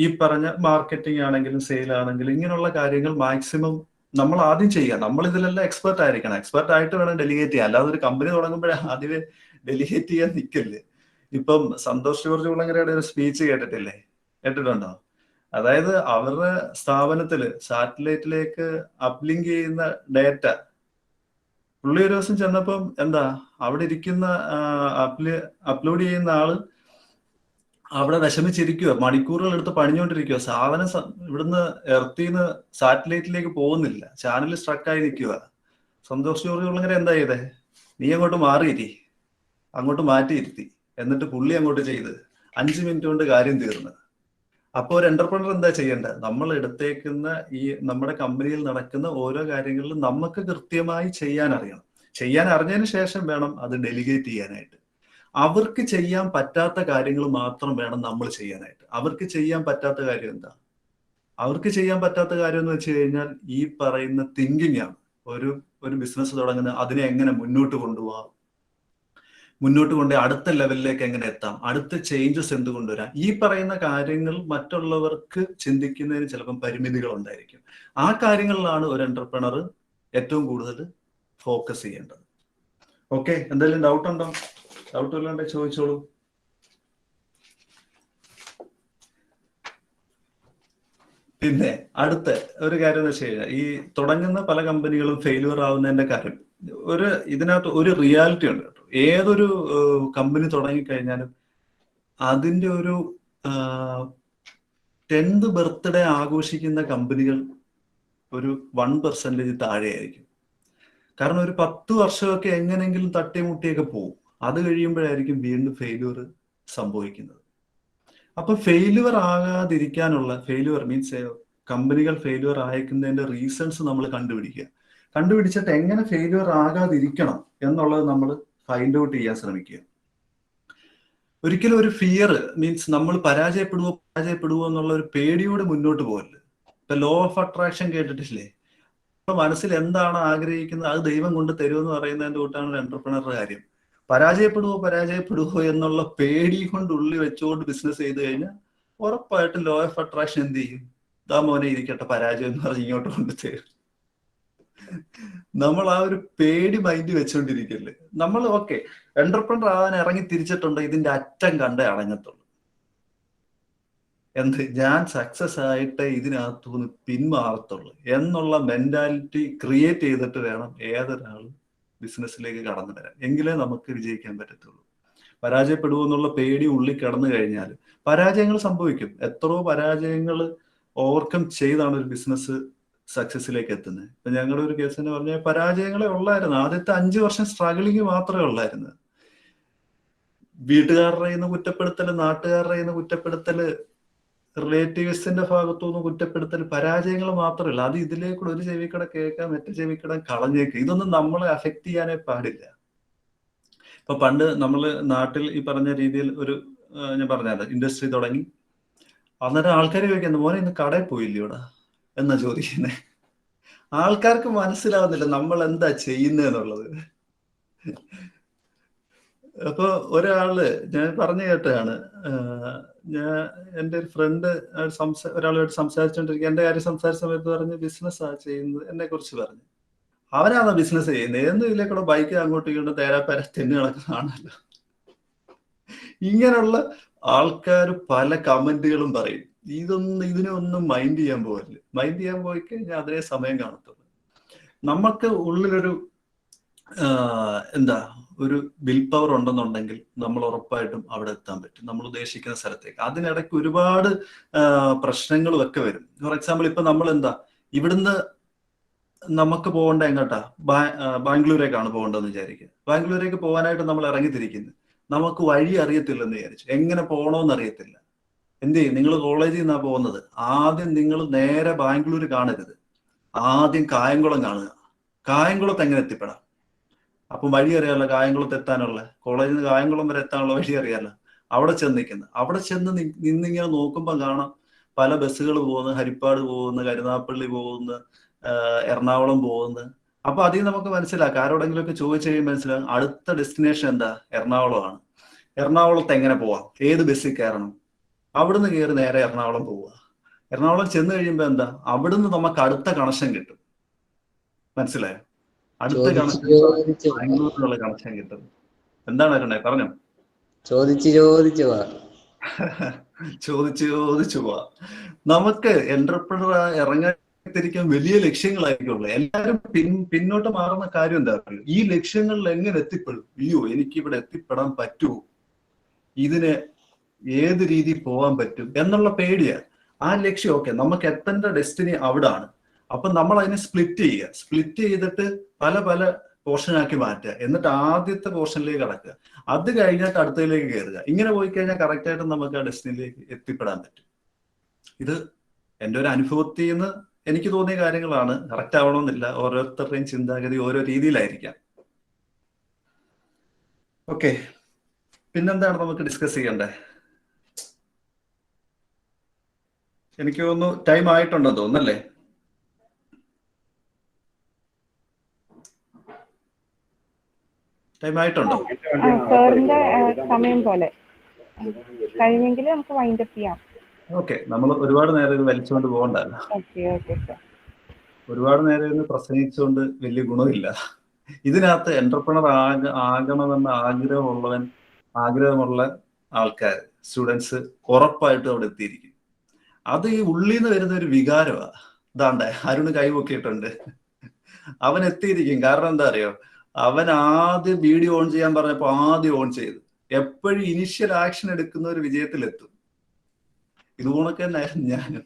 ഈ പറഞ്ഞ മാർക്കറ്റിംഗ് ആണെങ്കിലും സെയിൽ ആണെങ്കിലും ഇങ്ങനെയുള്ള കാര്യങ്ങൾ മാക്സിമം നമ്മൾ ആദ്യം ചെയ്യുക. നമ്മൾ ഇതിലെല്ലാം എക്സ്പെർട്ട് ആയിരിക്കണം. എക്സ്പെർട്ട് ആയിട്ട് വേണം ഡെലിഗേറ്റ് ചെയ്യാൻ. അല്ലാതെ ഒരു കമ്പനി തുടങ്ങുമ്പോഴേ ആദ്യമേ ഡെലിഗേറ്റ് ചെയ്യാൻ നിൽക്കില്ലേ. ഇപ്പം സന്തോഷ് ജോർജ് കുളങ്ങരയുടെ ഒരു സ്പീച്ച് കേട്ടിട്ടുണ്ടോ? അതായത് അവരുടെ സ്ഥാപനത്തില് സാറ്റലൈറ്റിലേക്ക് അപ്ലിങ്ക് ചെയ്യുന്ന ഡേറ്റ പുള്ളി ഒരു ദിവസം ചെന്നപ്പം എന്താ, അവിടെ ഇരിക്കുന്ന അപ്ലോഡ് ചെയ്യുന്ന ആള് അവിടെ വിഷമിച്ചിരിക്കുക, മണിക്കൂറുകൾ എടുത്ത് പണിഞ്ഞുകൊണ്ടിരിക്കുക. സാധനം ഇവിടുന്ന് എർത്തിന്ന് സാറ്റലൈറ്റിലേക്ക് പോകുന്നില്ല, ചാനൽ സ്ട്രക്കായി നിൽക്കുക. സന്തോഷ് ജോർജ് കുളങ്ങര എന്താ ചെയ്തേ, നീ അങ്ങോട്ട് മാറിയിരി, അങ്ങോട്ട് മാറ്റിയിരുത്തി, എന്നിട്ട് പുള്ളി അങ്ങോട്ട് ചെയ്ത് 5 മിനിറ്റ് കൊണ്ട് കാര്യം തീർന്ന്. അപ്പോൾ ഒരു എന്റർപ്രണർ എന്താ ചെയ്യേണ്ടത്, നമ്മൾ എടുത്തേക്കുന്ന ഈ നമ്മുടെ കമ്പനിയിൽ നടക്കുന്ന ഓരോ കാര്യങ്ങളിലും നമുക്ക് കൃത്യമായി ചെയ്യാൻ അറിയണം. ചെയ്യാൻ അറിഞ്ഞതിന് ശേഷം വേണം അത് ഡെലിഗേറ്റ് ചെയ്യാനായിട്ട്. അവർക്ക് ചെയ്യാൻ പറ്റാത്ത കാര്യങ്ങൾ മാത്രം വേണം നമ്മൾ ചെയ്യാനായിട്ട്. അവർക്ക് ചെയ്യാൻ പറ്റാത്ത കാര്യം എന്താ? അവർക്ക് ചെയ്യാൻ പറ്റാത്ത കാര്യം എന്ന് വെച്ച് കഴിഞ്ഞാൽ ഈ പറയുന്ന തിങ്കിങ് ആണ്. ഒരു ബിസിനസ് തുടങ്ങുന്ന അതിനെ എങ്ങനെ മുന്നോട്ട് കൊണ്ടുപോകാം, മുന്നോട്ട് കൊണ്ട് അടുത്ത ലെവലിലേക്ക് എങ്ങനെ എത്താം, അടുത്ത ചേഞ്ചസ് എന്ത് കൊണ്ടുവരാം. ഈ പറയുന്ന കാര്യങ്ങൾ മറ്റുള്ളവർക്ക് ചിന്തിക്കുന്നതിന് ചിലപ്പം പരിമിതികൾ ഉണ്ടായിരിക്കും. ആ കാര്യങ്ങളിലാണ് ഒരു എന്റർപ്രണർ ഏറ്റവും കൂടുതൽ ഫോക്കസ് ചെയ്യേണ്ടത്. ഓക്കെ, എന്തെങ്കിലും ഡൗട്ട് ഉണ്ടോ? ഡൗട്ട് ഇല്ലാണ്ട് ചോദിച്ചോളൂ. പിന്നെ അടുത്ത ഒരു കാര്യം എന്ന് വെച്ച് കഴിഞ്ഞാൽ, ഈ തുടങ്ങുന്ന പല കമ്പനികളും ഫെയിലിയർ ആവുന്നതിന്റെ കാര്യം ഇതിനകത്ത് ഒരു റിയാലിറ്റി ഉണ്ട് കേട്ടോ. ഏതൊരു കമ്പനി തുടങ്ങിക്കഴിഞ്ഞാലും അതിന്റെ ഒരു 10th ബർത്ത്ഡേ ആഘോഷിക്കുന്ന കമ്പനികൾ ഒരു 1% താഴെയായിരിക്കും. കാരണം ഒരു 10 വർഷമൊക്കെ എങ്ങനെങ്കിലും തട്ടിമുട്ടിയൊക്കെ പോകും. അത് കഴിയുമ്പോഴായിരിക്കും വീണ്ടും ഫെയിലിയർ സംഭവിക്കുന്നത്. അപ്പൊ ഫെയിലിയർ ആകാതിരിക്കാനുള്ള, ഫെയിലിയർ മീൻസ് കമ്പനികൾ ഫെയിലിയർ ആയിരിക്കുന്നതിന്റെ റീസൺസ് നമ്മൾ കണ്ടുപിടിച്ചിട്ട് എങ്ങനെ ഫെയിലിയർ ആകാതിരിക്കണം എന്നുള്ളത് നമ്മൾ ഫൈൻഡ് ഔട്ട് ചെയ്യാൻ ശ്രമിക്കുക. ഒരിക്കലും ഒരു ഫിയർ മീൻസ് നമ്മൾ പരാജയപ്പെടുവോ എന്നുള്ള ഒരു പേടിയോടെ മുന്നോട്ട് പോകരുത്. ഇപ്പൊ ലോ ഓഫ് അട്രാക്ഷൻ കേട്ടിട്ടില്ലേ? മനസ്സിൽ എന്താണ് ആഗ്രഹിക്കുന്നത് അത് ദൈവം കൊണ്ട് തരുമെന്ന് പറയുന്നതിന്റെ കൂട്ടാണ് ഒരു എന്റർപ്രണറുടെ കാര്യം. പരാജയപ്പെടുവോ എന്നുള്ള പേടി കൊണ്ട് ഉള്ളി വെച്ചുകൊണ്ട് ബിസിനസ് ചെയ്ത് കഴിഞ്ഞാൽ ഉറപ്പായിട്ടും ലോ ഓഫ് അട്രാക്ഷൻ എന്ത് ചെയ്യും? ദാ മോനെ ഇരിക്കട്ടെ പരാജയം എന്ന് പറഞ്ഞ് ഇങ്ങോട്ട് കൊണ്ട് തരും. നമ്മൾ ആ ഒരു പേടി മൈൻഡ് വെച്ചുകൊണ്ടിരിക്കല്ലേ. നമ്മൾ ഓക്കെ എന്റർപ്രണർ ആവാൻ ഇറങ്ങി തിരിച്ചിട്ടുണ്ട്, ഇതിന്റെ അറ്റം കണ്ടേ അടങ്ങത്തുള്ളൂ. ഞാൻ സക്സസ് ആയിട്ട് ഇതിനകത്തുനിന്ന് പിന്മാറത്തുള്ളൂ എന്നുള്ള മെന്റാലിറ്റി ക്രിയേറ്റ് ചെയ്തിട്ട് വേണം ഏതൊരാളും ബിസിനസ്സിലേക്ക് കടന്നു വരാൻ. എങ്കിലേ നമുക്ക് വിജയിക്കാൻ പറ്റത്തുള്ളൂ. പരാജയപ്പെടുമോ എന്നുള്ള പേടി ഉള്ളിൽ കിടന്നു കഴിഞ്ഞാൽ പരാജയങ്ങൾ സംഭവിക്കും. എത്രയോ പരാജയങ്ങൾ ഓവർകം ചെയ്താണ് ഒരു ബിസിനസ് സക്സസിലേക്ക് എത്തുന്നത്. ഇപ്പൊ ഞങ്ങളുടെ ഒരു കേസ് എന്ന് പറഞ്ഞാൽ പരാജയങ്ങളെ ഉള്ളായിരുന്നു. ആദ്യത്തെ 5 വർഷം സ്ട്രഗിളിങ് മാത്രമേ ഉള്ളായിരുന്നു. വീട്ടുകാരുടെ കയ്യിൽ നിന്ന് കുറ്റപ്പെടുത്തല്, നാട്ടുകാരുടെ കയ്യിൽ നിന്ന് കുറ്റപ്പെടുത്തല്, റിലേറ്റീവ്സിന്റെ ഭാഗത്തുനിന്ന് കുറ്റപ്പെടുത്തൽ, പരാജയങ്ങൾ മാത്രമല്ല. അത് ഇതിലേക്കൂടെ ഒരു ചെവിക്കട കേൾക്കാൻ മറ്റു ചെവിക്കട കളഞ്ഞേക്ക്. ഇതൊന്നും നമ്മളെ അഫക്ട് ചെയ്യാനേ പാടില്ല. ഇപ്പൊ പണ്ട് നമ്മൾ നാട്ടിൽ ഈ പറഞ്ഞ രീതിയിൽ ഒരു ഞാൻ പറഞ്ഞത് ഇൻഡസ്ട്രി തുടങ്ങി. അന്നേരം ആൾക്കാർ ചോദിക്കുന്നത്, മോനെ ഇന്ന് കടയിൽ പോയില്ലേ ഇവിടെ എന്നാ ചോദിക്കുന്നത്. ആൾക്കാർക്ക് മനസ്സിലാവുന്നില്ല നമ്മൾ എന്താ ചെയ്യുന്നതെന്നുള്ളത്. അപ്പൊ ഒരാള് ഞാൻ പറഞ്ഞു കേട്ടതാണ്, ഞാൻ എൻ്റെ ഒരു ഫ്രണ്ട് ഒരാളുമായിട്ട് സംസാരിച്ചോണ്ടിരിക്കുക, എന്റെ കാര്യം സംസാരിച്ച സമയത്ത് പറഞ്ഞ് ബിസിനസ് ആ ചെയ്യുന്നത് എന്നെ കുറിച്ച് പറഞ്ഞു. അവനാണോ ബിസിനസ് ചെയ്യുന്നത്? എന്നും ഇതിലേക്കൂടെ ബൈക്ക് അങ്ങോട്ടും ഇങ്ങോട്ടും തേരാപ്പര തെന്നു കിടക്കുന്നതാണല്ലോ. ഇങ്ങനെയുള്ള ആൾക്കാർ പല കമന്റുകളും പറയും. ഇതിനൊന്നും മൈൻഡ് ചെയ്യാൻ പോകില്ല. മൈൻഡ് ചെയ്യാൻ പോയി കഴിഞ്ഞാൽ അതേ സമയം കാണത്തുള്ളൂ. നമുക്ക് ഉള്ളിലൊരു എന്താ ഒരു വിൽ പവർ ഉണ്ടെന്നുണ്ടെങ്കിൽ നമ്മൾ ഉറപ്പായിട്ടും അവിടെ എത്താൻ പറ്റും, നമ്മൾ ഉദ്ദേശിക്കുന്ന സ്ഥലത്തേക്ക്. അതിനിടയ്ക്ക് ഒരുപാട് പ്രശ്നങ്ങളും ഒക്കെ വരും. ഫോർ എക്സാമ്പിൾ ഇപ്പൊ നമ്മൾ എന്താ ഇവിടുന്ന് നമുക്ക് പോകേണ്ട എങ്ങോട്ടാ? ബാംഗ്ലൂരേക്കാണ് പോകേണ്ടതെന്ന് വിചാരിക്കുക. ബാംഗ്ലൂരേക്ക് പോകാനായിട്ട് നമ്മൾ ഇറങ്ങിത്തിരിക്കുന്നത്, നമുക്ക് വഴി അറിയത്തില്ലെന്ന് വിചാരിച്ചു, എങ്ങനെ പോകണമെന്ന് അറിയത്തില്ല. എന്ത് ചെയ്യും? നിങ്ങൾ കോളേജിൽ നിന്നാ പോകുന്നത്, ആദ്യം നിങ്ങൾ നേരെ ബാംഗ്ലൂർ കാണരുത്, ആദ്യം കായംകുളം കാണുക. കായംകുളത്ത് എങ്ങനെ എത്തിപ്പെടാം? അപ്പൊ വഴി അറിയാമല്ലോ, കായംകുളത്ത് എത്താനുള്ള, കോളേജിൽ നിന്ന് കായംകുളം വരെ എത്താനുള്ള വഴി അറിയാമല്ലോ. അവിടെ ചെന്ന് നിൽക്കുന്നത്, അവിടെ ചെന്ന് നിന്നിങ്ങനെ നോക്കുമ്പോൾ കാണാം പല ബസ്സുകൾ പോകുന്നു, ഹരിപ്പാട് പോകുന്നു, കരുനാഗപ്പള്ളി പോകുന്നു, എറണാകുളം പോകുന്നു. അപ്പൊ അതിൽ നമുക്ക് മനസ്സിലാക്കാം, ആരോടെങ്കിലും ഒക്കെ ചോദിച്ചു കഴിയുമ്പോൾ മനസ്സിലാകും അടുത്ത ഡെസ്റ്റിനേഷൻ എന്താ? എറണാകുളമാണ്. എറണാകുളത്ത് എങ്ങനെ പോവാം? ഏത് ബസ്സിൽ കയറണം? അവിടുന്ന് കയറി നേരെ എറണാകുളം പോവുക. എറണാകുളം ചെന്ന് കഴിയുമ്പോൾ എന്താ? അവിടുന്ന് നമുക്ക് അടുത്ത കണക്ഷൻ കിട്ടും. മനസ്സിലായോ? അടുത്ത കണക്ഷൻ ബാംഗ്ലൂരിനുള്ള കണക്ഷൻ കിട്ടും. എന്താണ് അരുണേ പറഞ്ഞോ? ചോദിച്ചു പോവാ. നമുക്ക് എന്റർപ്രണർ ഇറങ്ങാതിരിക്കാൻ വലിയ ലക്ഷ്യങ്ങളായിരിക്കുള്ളൂ. എല്ലാവരും പിന്നോട്ട് മാറുന്ന കാര്യം എന്താ പറയുക? ഈ ലക്ഷ്യങ്ങളിൽ എങ്ങനെ എത്തിപ്പെടും? അയ്യോ, എനിക്ക് ഇവിടെ എത്തിപ്പെടാൻ പറ്റുമോ? ഇതിന് ഏത് രീതിയിൽ പോകാൻ പറ്റും എന്നുള്ള പേടിയാണ്. ആ ലക്ഷ്യം ഓക്കെ, നമുക്ക് എത്തേണ്ട ഡെസ്റ്റിനി അവിടാണ്. അപ്പൊ നമ്മൾ അതിനെ സ്പ്ലിറ്റ് ചെയ്യുക. സ്പ്ലിറ്റ് ചെയ്തിട്ട് പല പല പോർഷനാക്കി മാറ്റുക. എന്നിട്ട് ആദ്യത്തെ പോർഷനിലേക്ക് കടക്കുക. അത് കഴിഞ്ഞിട്ട് അടുത്തതിലേക്ക് കയറുക. ഇങ്ങനെ പോയി കഴിഞ്ഞാൽ കറക്റ്റായിട്ട് നമുക്ക് ആ ഡെസ്റ്റിനിയിലേക്ക് എത്തിപ്പെടാൻ പറ്റും. ഇത് എൻ്റെ ഒരു അനുഭവത്തിൽ നിന്ന് എനിക്ക് തോന്നിയ കാര്യങ്ങളാണ്. കറക്റ്റ് ആവണമെന്നില്ല, ഓരോരുത്തരുടെയും ചിന്താഗതി ഓരോ രീതിയിലായിരിക്കാം. ഓക്കെ, പിന്നെന്താണ് നമുക്ക് ഡിസ്കസ് ചെയ്യണ്ടേ? എനിക്ക് തോന്നുന്നു ടൈം ആയിട്ടുണ്ടെന്ന് തോന്നുന്നല്ലേ? ടൈം ആയിട്ടുണ്ടോ? സാറിന്റെ സമയം പോലെ കഴിഞ്ഞെങ്കിൽ നമുക്ക് വൈൻഡ് അപ്പ് ചെയ്യാം. ഓക്കെ, നമ്മൾ ഒരുപാട് നേരം ഇത് വലിച്ചുകൊണ്ട് പോകണ്ടല്ലോ. ഒരുപാട് നേരം ഇത് പ്രസംഗിച്ചുകൊണ്ട് വലിയ ഗുണമില്ല. ഇതിനകത്ത് എന്റർപ്രണർ ആകണമെന്ന ആഗ്രഹമുള്ള ആൾക്കാർ, സ്റ്റുഡൻസ് ഉറപ്പായിട്ടും അവിടെ എത്തിയിരിക്കും. അത് ഈ ഉള്ളിൽ നിന്ന് വരുന്ന ഒരു വികാരമാണ്. ഇതാണ്ടേ അരുണ് കൈപൊക്കിയിട്ടുണ്ട്, അവൻ എത്തിയിരിക്കും. കാരണം എന്താ അറിയോ? അവൻ ആദ്യം വീഡിയോ ഓൺ ചെയ്യാൻ പറഞ്ഞപ്പോ ആദ്യം ഓൺ ചെയ്തു. എപ്പോഴും ഇനിഷ്യൽ ആക്ഷൻ എടുക്കുന്ന ഒരു വിജയത്തിലെത്തും. ഇതുകൊണ്ടൊക്കെ തന്നെയായിരുന്നു ഞാനും.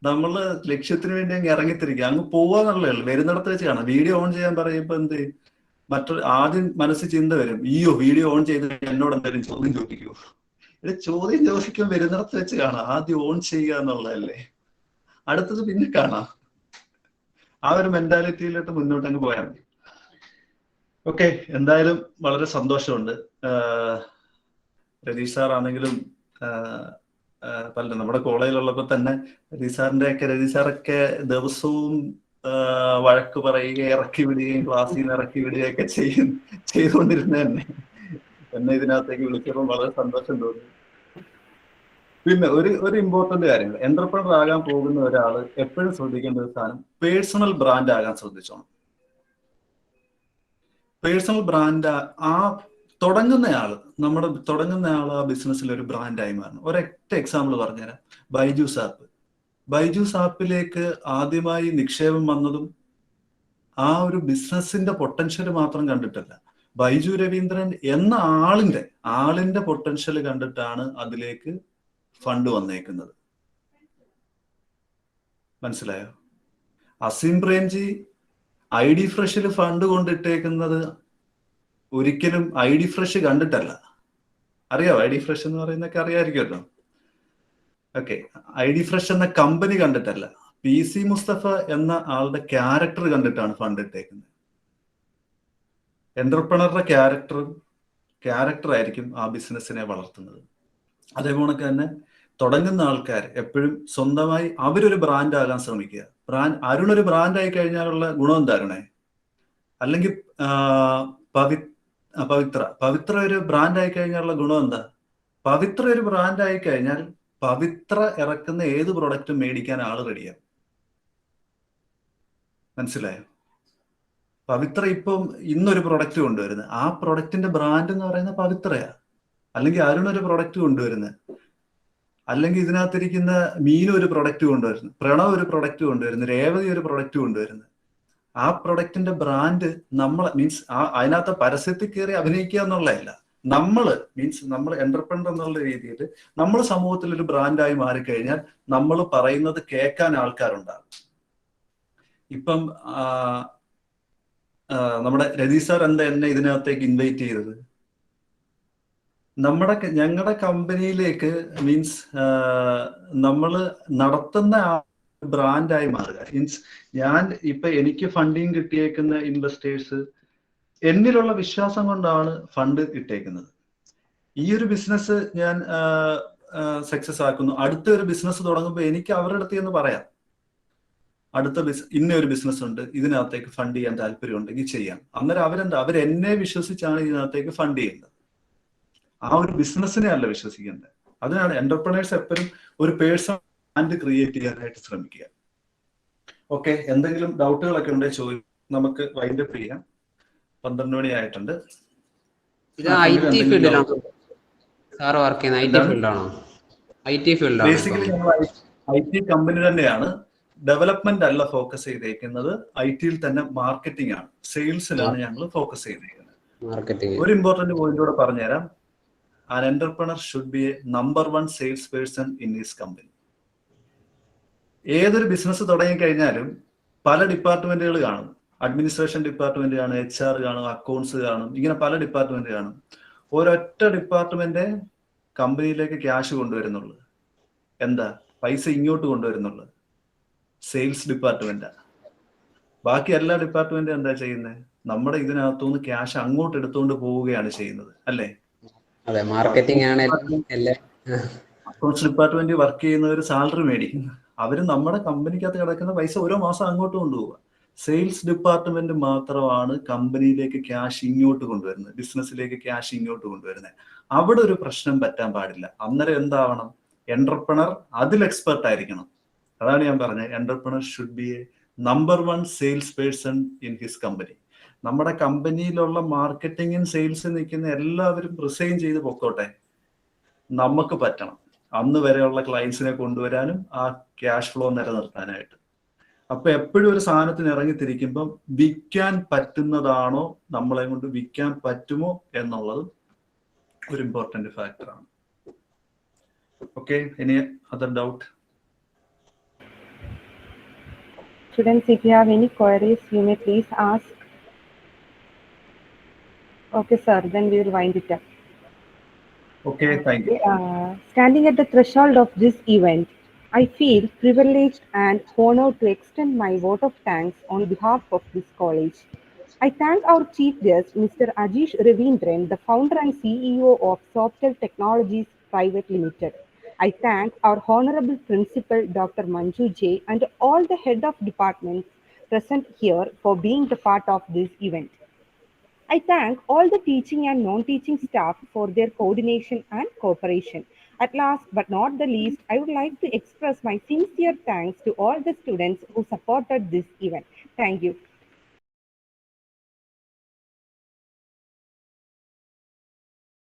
നമ്മള് ലക്ഷ്യത്തിന് വേണ്ടി അങ്ങ് ഇറങ്ങിത്തിരിക്കുക, അങ്ങ് പോവാന്നുള്ളേ ഉള്ളു. വരുന്നിടത്ത് വെച്ച് കാണാം. വീഡിയോ ഓൺ ചെയ്യാൻ പറയുമ്പോ എന്ത് ആദ്യം മനസ്സിൽ ചിന്ത വരും, അയ്യോ വീഡിയോ ഓൺ ചെയ്ത് എന്നോട് എന്തായാലും ചോദ്യം ചോദിക്കുമോ? ഇത് ചോദ്യം ചോദിക്കാൻ വരുന്നിടത്ത് വെച്ച് കാണാം. ആദ്യം ഓൺ ചെയ്യുക എന്നുള്ളതല്ലേ, അടുത്തത് പിന്നെ കാണാം. ആ ഒരു മെന്റാലിറ്റിയിലോട്ട് മുന്നോട്ട് അങ്ങ് പോയാൽ മതി. ഓക്കെ, എന്തായാലും വളരെ സന്തോഷമുണ്ട്. രതീഷ് സാർ ആണെങ്കിലും പലരും നമ്മുടെ കോളേജിലുള്ളപ്പോ തന്നെ രതീഷ് സാറൊക്കെ ദിവസവും വഴക്ക് പറയുക, ഇറക്കി വിടുകയും ക്ലാസ്സിൽ നിന്ന് ഇറക്കി വിടുകയൊക്കെ ചെയ്തുകൊണ്ടിരുന്ന എന്നെ ഇതിനകത്തേക്ക് വിളിച്ചപ്പോൾ വളരെ സന്തോഷം തോന്നി. പിന്നെ ഒരു ഇമ്പോർട്ടന്റ് കാര്യങ്ങൾ, എന്റർപ്രണർ ആകാൻ പോകുന്ന ഒരാള് എപ്പോഴും ശ്രദ്ധിക്കേണ്ട ഒരു സാധനം, പേഴ്സണൽ ബ്രാൻഡ് ആകാൻ ശ്രദ്ധിച്ചോണം. പേഴ്സണൽ ബ്രാൻഡ് തുടങ്ങുന്ന ആള് ആ ബിസിനസ്സിൽ ഒരു ബ്രാൻഡായി മാറണം. ഒരൊറ്റ എക്സാമ്പിൾ പറഞ്ഞുതരാം. ബൈജൂസ് ആപ്പിലേക്ക് ആദ്യമായി നിക്ഷേപം വന്നതും ആ ഒരു ബിസിനസിന്റെ പൊട്ടൻഷ്യൽ മാത്രം കണ്ടിട്ടല്ല, ബൈജു രവീന്ദ്രൻ എന്ന ആളിന്റെ പൊട്ടൻഷ്യൽ കണ്ടിട്ടാണ് അതിലേക്ക് ഫണ്ട് വന്നേക്കുന്നത്. മനസ്സിലായോ? അസീം പ്രേംജി ID ഫ്രഷിൽ ഫണ്ട് കൊണ്ടിട്ടേക്കുന്നത് ഒരിക്കലും ID ഫ്രഷ് കണ്ടിട്ടല്ല. അറിയാവോ ID ഫ്രഷ് എന്ന് പറയുന്നൊക്കെ അറിയാമായിരിക്കുമല്ലോ. ഓക്കെ, ID ഫ്രഷ് എന്ന കമ്പനി കണ്ടിട്ടല്ല, PC മുസ്തഫ എന്ന ആളുടെ ക്യാരക്ടർ കണ്ടിട്ടാണ് ഫണ്ട് ഇട്ടേക്കുന്നത്. എന്റർപ്രണറുടെ ക്യാരക്ടർ ആയിരിക്കും ആ ബിസിനസ്സിനെ വളർത്തുന്നത്. അതേപോലെ തന്നെ തുടങ്ങുന്ന ആൾക്കാർ എപ്പോഴും സ്വന്തമായി അവരൊരു ബ്രാൻഡ് ആകാൻ ശ്രമിക്കുക. അരുൺ ഒരു ബ്രാൻഡ് ആയി കഴിഞ്ഞാലുള്ള ഗുണം എന്താ അരുണേ? അല്ലെങ്കിൽ പവിത്ര ഒരു ബ്രാൻഡ് ആയി കഴിഞ്ഞാലുള്ള ഗുണം എന്താ? പവിത്ര ഒരു ബ്രാൻഡ് ആയി കഴിഞ്ഞാൽ പവിത്ര ഇറക്കുന്ന ഏത് പ്രൊഡക്റ്റും മേടിക്കാൻ ആള് റെഡിയാണ്. മനസ്സിലായോ? പവിത്ര ഇപ്പം ഇന്നൊരു പ്രൊഡക്റ്റ് കൊണ്ടുവരുന്നത്, ആ പ്രൊഡക്റ്റിന്റെ ബ്രാൻഡ് എന്ന് പറയുന്നത് പവിത്രയാ. അല്ലെങ്കിൽ അരുൺ ഒരു പ്രൊഡക്റ്റ് കൊണ്ടുവരുന്നത്, അല്ലെങ്കിൽ ഇതിനകത്തിരിക്കുന്ന മീനു ഒരു പ്രൊഡക്റ്റ് കൊണ്ടുവരുന്നു, പ്രണവ് ഒരു പ്രൊഡക്റ്റ് കൊണ്ടുവരുന്നു, രേവതി ഒരു പ്രൊഡക്റ്റ് കൊണ്ടുവരുന്നു. ആ പ്രൊഡക്റ്റിന്റെ ബ്രാൻഡ് മീൻസ് അതിനകത്ത് പരസ്യത്തിൽ കയറി അഭിനയിക്കുക എന്നുള്ളതല്ല. നമ്മൾ എന്റർപ്രണർ എന്നുള്ള രീതിയിൽ നമ്മൾ സമൂഹത്തിൽ ഒരു ബ്രാൻഡായി മാറിക്കഴിഞ്ഞാൽ നമ്മൾ പറയുന്നത് കേൾക്കാൻ ആൾക്കാരുണ്ടാകും. ഇപ്പം നമ്മുടെ രതി സാർ എന്താ എന്നെ ഇതിനകത്തേക്ക് ഇൻവൈറ്റ് ചെയ്തത്? ഞങ്ങളുടെ കമ്പനിയിലേക്ക് മീൻസ് നമ്മൾ നടത്തുന്ന ബ്രാൻഡായി മാറുക. മീൻസ് എനിക്ക് ഫണ്ടിങ് കിട്ടിയേക്കുന്ന ഇൻവെസ്റ്റേഴ്സ് എന്നിലുള്ള വിശ്വാസം കൊണ്ടാണ് ഫണ്ട് ഇട്ടേക്കുന്നത്. ഈ ഒരു ബിസിനസ് ഞാൻ സക്സസ് ആക്കുന്നു, അടുത്ത ഒരു ബിസിനസ് തുടങ്ങുമ്പോൾ എനിക്ക് അവരുടെ അടുത്ത് എന്ന് പറയാം, ഇന്ന ഒരു ബിസിനസ് ഉണ്ട്, ഇതിനകത്തേക്ക് ഫണ്ട് ചെയ്യാൻ താല്പര്യമുണ്ടെങ്കിൽ ചെയ്യാം. അന്നേരം അവരെന്നെ വിശ്വസിച്ചാണ് ഇതിനകത്തേക്ക് ഫണ്ട് ചെയ്യുന്നത്. ആ ഒരു ബിസിനസ്സിനെ അല്ല വിശ്വസിക്കേണ്ടത്. അതിനാണ് എന്റർപ്രണേഴ്സ് എപ്പോഴും ഒരു പേഴ്സണൽ ബ്രാൻഡ് ക്രിയേറ്റ് ചെയ്യാനായിട്ട് ശ്രമിക്കുക. ഓക്കെ, എന്തെങ്കിലും ഡൗട്ടുകളൊക്കെ ഉണ്ടെങ്കിൽ ചോദിക്കും, നമുക്ക് വൈൻഡപ്പ് ചെയ്യാം. 12 മണി ആയിട്ടുണ്ട്. ബേസിക്കലി ഞങ്ങൾ IT കമ്പനി തന്നെയാണ്. ഡെവലപ്മെന്റ് അല്ല ഫോക്കസ് ചെയ്തേക്കുന്നത്, IT-യിൽ തന്നെ മാർക്കറ്റിംഗ് ആണ്, സെയിൽസിലാണ് ഞങ്ങൾ ഫോക്കസ് ചെയ്തേക്കുന്നത്. ഒരു ഇമ്പോർട്ടന്റ് പോയിന്റ് കൂടെ പറഞ്ഞുതരാം. An entrepreneur should be a number 1 salesperson in his company. ഏതൊരു ബിസിനസ് തുടങ്ങിക്കഴിഞ്ഞാലും പല ഡിപ്പാർട്ട്മെന്റുകൾ കാണും. അഡ്മിനിസ്ട്രേഷൻ ഡിപ്പാർട്ട്മെന്റ് കാണും, HR കാണും, അക്കൗണ്ട്സ് കാണും, ഇങ്ങനെ പല ഡിപ്പാർട്ട്മെന്റ് കാണും. ഒരൊറ്റ ഡിപ്പാർട്ട്മെന്റ് കമ്പനിയിലേക്ക് ക്യാഷ് കൊണ്ടുവരുന്നുള്ളൂ. എന്താ? പൈസ ഇങ്ങോട്ട് കൊണ്ടുവരുന്നുള്ളൂ. സെയിൽസ് ഡിപ്പാർട്ട്മെന്റാ. ബാക്കി എല്ലാ ഡിപ്പാർട്ട്മെന്റും എന്താ ചെയ്യുന്നത്? നമ്മുടെ ഇതിനകത്തുനിന്ന് ക്യാഷ് അങ്ങോട്ട് എടുത്തുകൊണ്ട് പോവുകയാണ് ചെയ്യുന്നത്, അല്ലേ? അതെ, മാർക്കറ്റിംഗ് ആണ്. അക്കൗണ്ട്സ് ഡിപ്പാർട്ട്മെന്റ് വർക്ക് ചെയ്യുന്നവർ സാലറി മേടിക്കും. അവര് നമ്മുടെ കമ്പനിക്കകത്ത് കിടക്കുന്ന പൈസ ഓരോ മാസം അങ്ങോട്ട് കൊണ്ടുപോവുക. സെയിൽസ് ഡിപ്പാർട്ട്മെന്റ് മാത്രമാണ് കമ്പനിയിലേക്ക് ക്യാഷ് ഇങ്ങോട്ട് കൊണ്ടുവരുന്നത്, ബിസിനസ്സിലേക്ക് ക്യാഷ് ഇങ്ങോട്ട് കൊണ്ടുവരുന്നത്. അവിടെ ഒരു പ്രശ്നം പറ്റാൻ പാടില്ല. അന്നേരം എന്താവണം? എന്റർപ്രണർ അതിൽ എക്സ്പെർട്ട് ആയിരിക്കണം. അതാണ് ഞാൻ പറഞ്ഞത്, entrepreneur should be A number 1 sales person in his company. നമ്മുടെ കമ്പനിയിലുള്ള മാർക്കറ്റിംഗും സെയിൽസും നിൽക്കുന്ന എല്ലാവരും റിസൈൻ ചെയ്ത് പൊക്കോട്ടെ, നമുക്ക് പറ്റണം അന്ന് വരെയുള്ള ക്ലയൻസിനെ കൊണ്ടുവരാനും ആ ക്യാഷ് ഫ്ലോ നിലനിർത്താനായിട്ട്. അപ്പൊ എപ്പോഴും ഒരു സാധനത്തിന് ഇറങ്ങിത്തിരിക്കുമ്പം വിൽക്കാൻ പറ്റുന്നതാണോ, നമ്മളെ കൊണ്ട് വിൽക്കാൻ പറ്റുമോ എന്നുള്ളത് ഒരു ഇമ്പോർട്ടന്റ് ഫാക്ടറാണ്. Okay, any other doubt? Students, if you have any queries, you may please ask. Okay, sir, then we will wind it up. Okay, thank you. Standing at the threshold of this event, I feel privileged and honored to extend my vote of thanks on behalf of this college. I thank our chief guest, Mr. Ajish Ravindran, the founder and CEO of Softel Technologies Private Limited. I thank our honorable principal, Dr. Manju J, and all the head of departments present here for being the part of this event. I thank all the teaching and non-teaching staff for their coordination and cooperation. At last but not the least, I would like to express my sincere thanks to all the students who supported this event. Thank you.